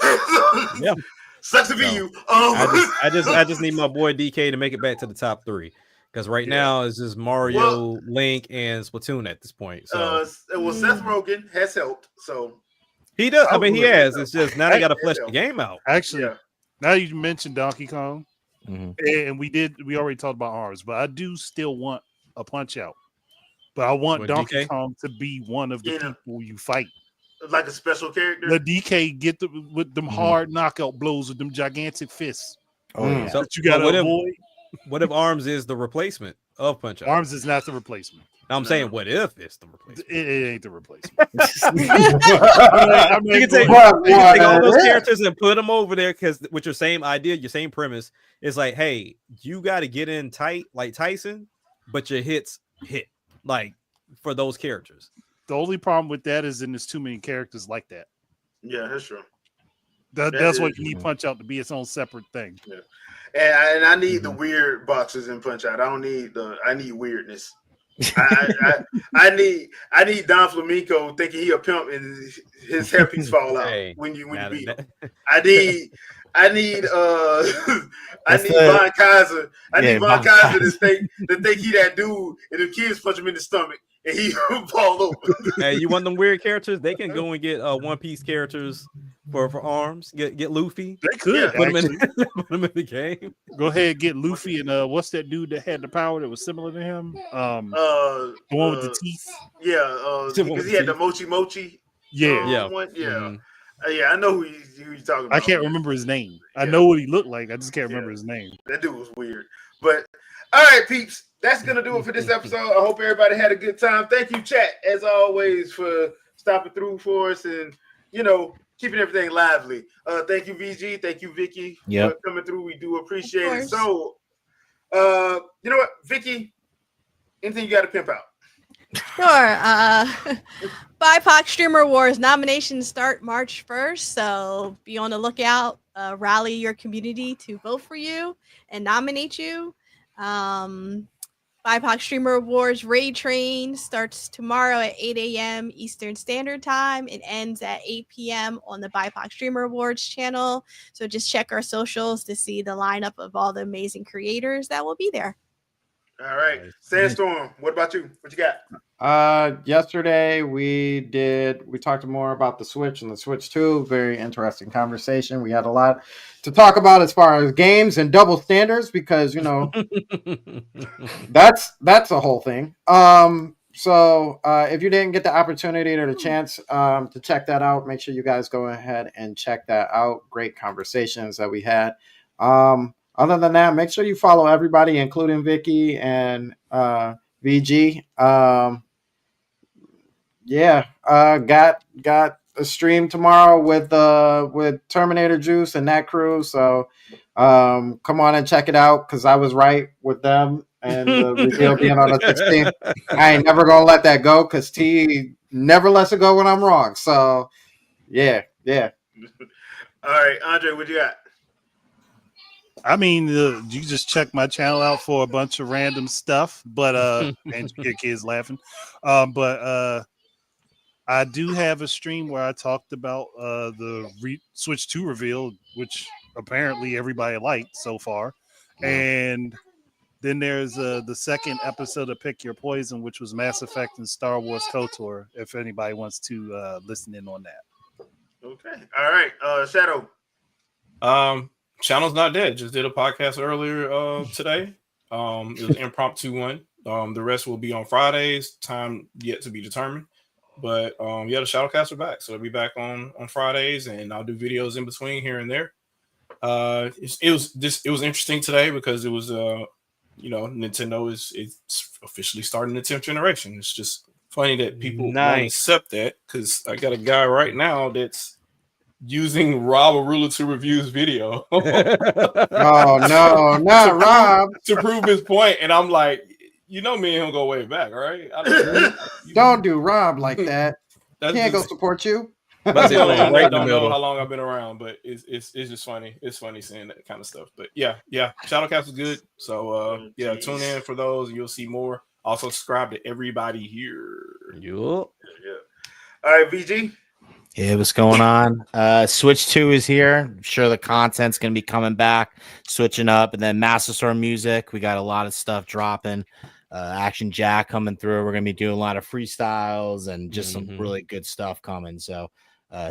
Yeah, sucks to be you. I just need my boy DK to make it back to the top 3 because right now it's just Mario, Link, and Splatoon at this point. So Seth Rogen has helped. So he does. I mean, he has. It's just now they got to flesh the game out. Actually, now you mentioned Donkey Kong, and we already talked about ARMS, but I do still want a Punch Out. But I want Donkey Kong to be one of the people you fight. Like a special character? The DK get with them hard knockout blows with them gigantic fists. Oh, yeah. So you got to avoid. What if ARMS is the replacement of Punch Out? ARMS is not the replacement. I'm saying, what if it's the replacement? It ain't the replacement. You can take all those characters and put them over there because with your same idea, your same premise, it's like, hey, you got to get in tight like Tyson, but your hits hit like for those characters. The only problem with that is there's too many characters like that. Yeah, that's true. That's what you need Punch Out to be its own separate thing. Yeah. And I need the weird boxes in Punch Out. I need weirdness. I need Don Flamenco thinking he a pimp and his hairpiece fall out when you beat him. I need Von Kaiser. I need Von Kaiser to think he that dude and the kids punch him in the stomach and he fall over. Hey, you want them weird characters? They can go and get One Piece characters for ARMS. Get Luffy. They could put him in the game. Go ahead and get Luffy and what's that dude that had the power that was similar to him? The one with the teeth. Yeah, because he had the mochi. Yeah. One. Yeah. Yeah, I know who you're talking about. I can't remember his name. I know what he looked like. I just can't remember his name. That dude was weird. But all right, peeps, that's gonna do it for this episode. I hope everybody had a good time. Thank you, chat, as always, for stopping through for us and keeping everything lively. Thank you, VG. Thank you, Vicky, for coming through. We do appreciate it. So, you know what, Vicky? Anything you got to pimp out? Sure. BIPOC Streamer Awards nominations start March 1st, so be on the lookout rally your community to vote for you and nominate you. BIPOC Streamer Awards Raid Train starts tomorrow at 8 a.m. Eastern Standard Time. It ends at 8 p.m. on the BIPOC Streamer Awards channel. So just check our socials to see the lineup of all the amazing creators that will be there. All right. Sandstorm, what about you? What you got? Yesterday we talked more about the Switch and the Switch 2. Very interesting conversation. We had a lot to talk about as far as games and double standards because, you know, that's a whole thing. So if you didn't get the opportunity or the chance to check that out, make sure you guys go ahead and check that out. Great conversations that we had. Other than that, make sure you follow everybody, including Vicky and VG. Got a stream tomorrow with Terminator Juice and that crew. So come on and check it out because I was right with them and the reveal being on the 16th. I ain't never gonna let that go because T never lets it go when I'm wrong. So yeah. All right, Andre, what you got? I mean, you just check my channel out for a bunch of random stuff, but and your kids laughing. But I do have a stream where I talked about the Switch 2 reveal, which apparently everybody liked so far. And then there's the second episode of Pick Your Poison, which was Mass Effect and Star Wars KOTOR, if anybody wants to listen in on that. Okay. All right. Shadow. Channel's not dead. Just did a podcast earlier today. It was an impromptu one. The rest will be on Fridays. Time yet to be determined. But the Shadowcasts are back, so they'll be back on Fridays, and I'll do videos in between here and there. It was interesting today because it was Nintendo is officially starting the 10th generation. It's just funny that people won't accept that because I got a guy right now that's using Rob Arula to Review's video. Oh no, not Rob. To prove his point, and I'm like, me and him go way back, right? Don't do Rob like that. Can't go support you. I don't know how long I've been around, but it's just funny. It's funny seeing that kind of stuff. But yeah, Shadowcast is good. So tune in for those. You'll see more. Also subscribe to everybody here. Yeah. All right, VG. Yeah, what's going on? Switch 2 is here. I'm sure the content's going to be coming back, switching up. And then Master Sword music. We got a lot of stuff dropping. Action Jack coming through. We're going to be doing a lot of freestyles and just some really good stuff coming. So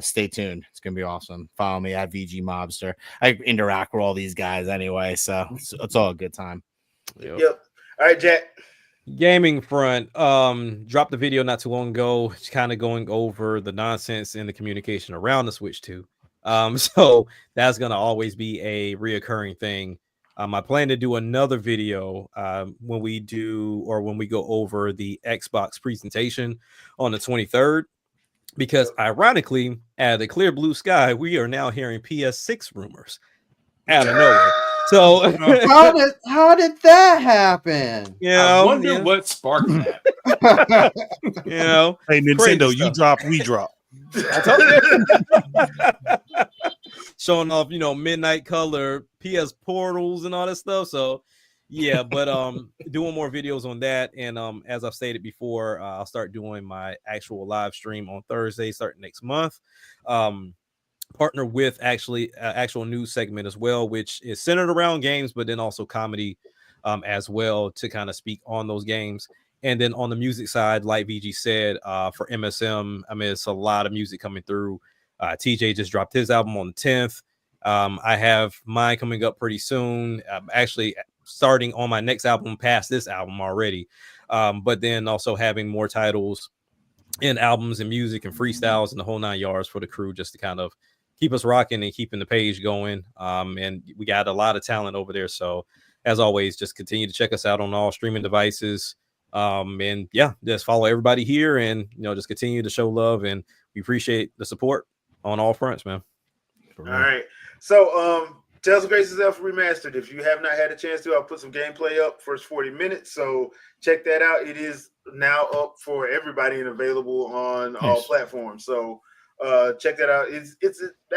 stay tuned. It's going to be awesome. Follow me at VG Mobster. I interact with all these guys anyway. So it's all a good time. Yep. All right, Jack. Gaming front, dropped the video not too long ago. It's kind of going over the nonsense in the communication around the Switch 2. So that's gonna always be a reoccurring thing. I plan to do another video when we go over the Xbox presentation on the 23rd, because ironically, out of the clear blue sky, we are now hearing PS6 rumors out of nowhere. So how did that happen? I wonder what sparked that. Hey, Nintendo, you drop, we drop. I told you. Showing off, midnight color PS portals and all that stuff. So yeah, but doing more videos on that, and as I've stated before, I'll start doing my actual live stream on Thursday, starting next month. Partner with actual news segment as well, which is centered around games, but then also comedy as well, to kind of speak on those games. And then on the music side, like VG said, for MSM, I mean, it's a lot of music coming through. TJ just dropped his album on the 10th. I have mine coming up pretty soon. I'm actually starting on my next album past this album already, but then also having more titles and albums and music and freestyles and the whole 9 yards for the crew, just to kind of keep us rocking and keeping the page going. And we got a lot of talent over there. So as always, just continue to check us out on all streaming devices. And yeah, just follow everybody here and, just continue to show love. And we appreciate the support on all fronts, man. All right. So, Tales of Grace is Elf Remastered. If you have not had a chance to, I'll put some gameplay up first 40 minutes. So check that out. It is now up for everybody and available on all platforms. So check that out. It's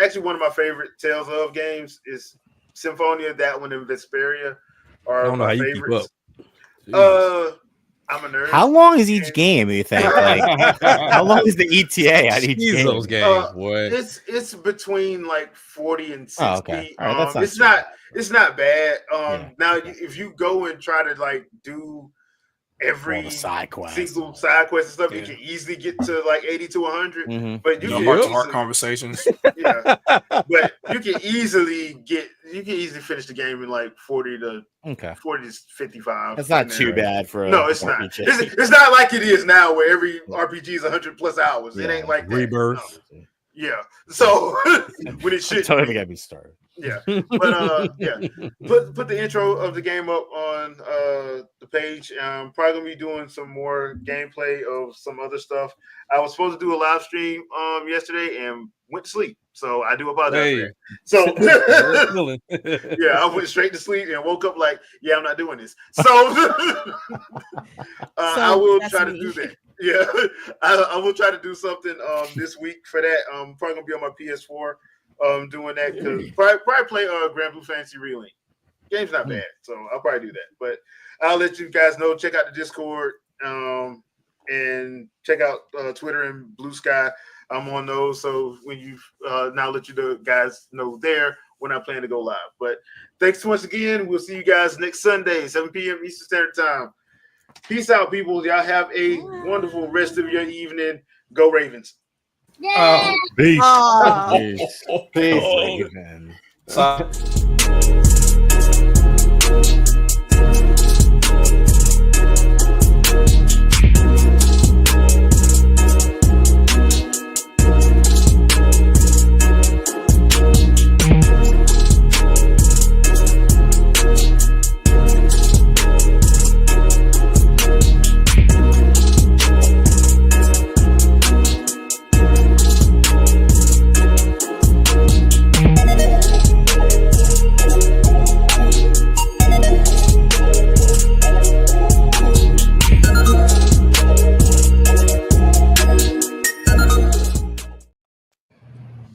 actually one of my favorite Tales of games. Is Symphonia, that one, and Vesperia are my favorites. I'm a nerd. How long is each game, you think? Like, how long is the ETA at each game? Those games, boy. It's between like 40 and 60. Oh, okay. All right, it's not bad. Now if you go and try to like do every side quest, single side quest and stuff, you can easily get to like 80 to 100. But you no can heart-to-heart conversations. Yeah, but you can easily finish the game in like 40 to 55. That's not too bad for no, it's not. It's not like it is now where every RPG is 100+ hours. It ain't like that. Rebirth. No. Yeah. So when it should totally get me started. Yeah, but put the intro of the game up on the page. Probably gonna be doing some more gameplay of some other stuff. I was supposed to do a live stream yesterday and went to sleep, so I do apologize. So yeah, I went straight to sleep and woke up like, yeah, I'm not doing this. So, I will try to do that. Yeah, I will try to do something this week for that. Probably gonna be on my PS4. Doing that because probably play Grand Blue Fantasy Relink. Game's not bad, so I'll probably do that. But I'll let you guys know. Check out the Discord and check out Twitter and Blue Sky. I'm on those, so when you now let you guys know there when I plan to go live. But thanks so much again. We'll see you guys next Sunday, 7 p.m. Eastern Standard Time. Peace out, people. Y'all have a wonderful rest of your evening. Go Ravens. Peace. Peace. Peace.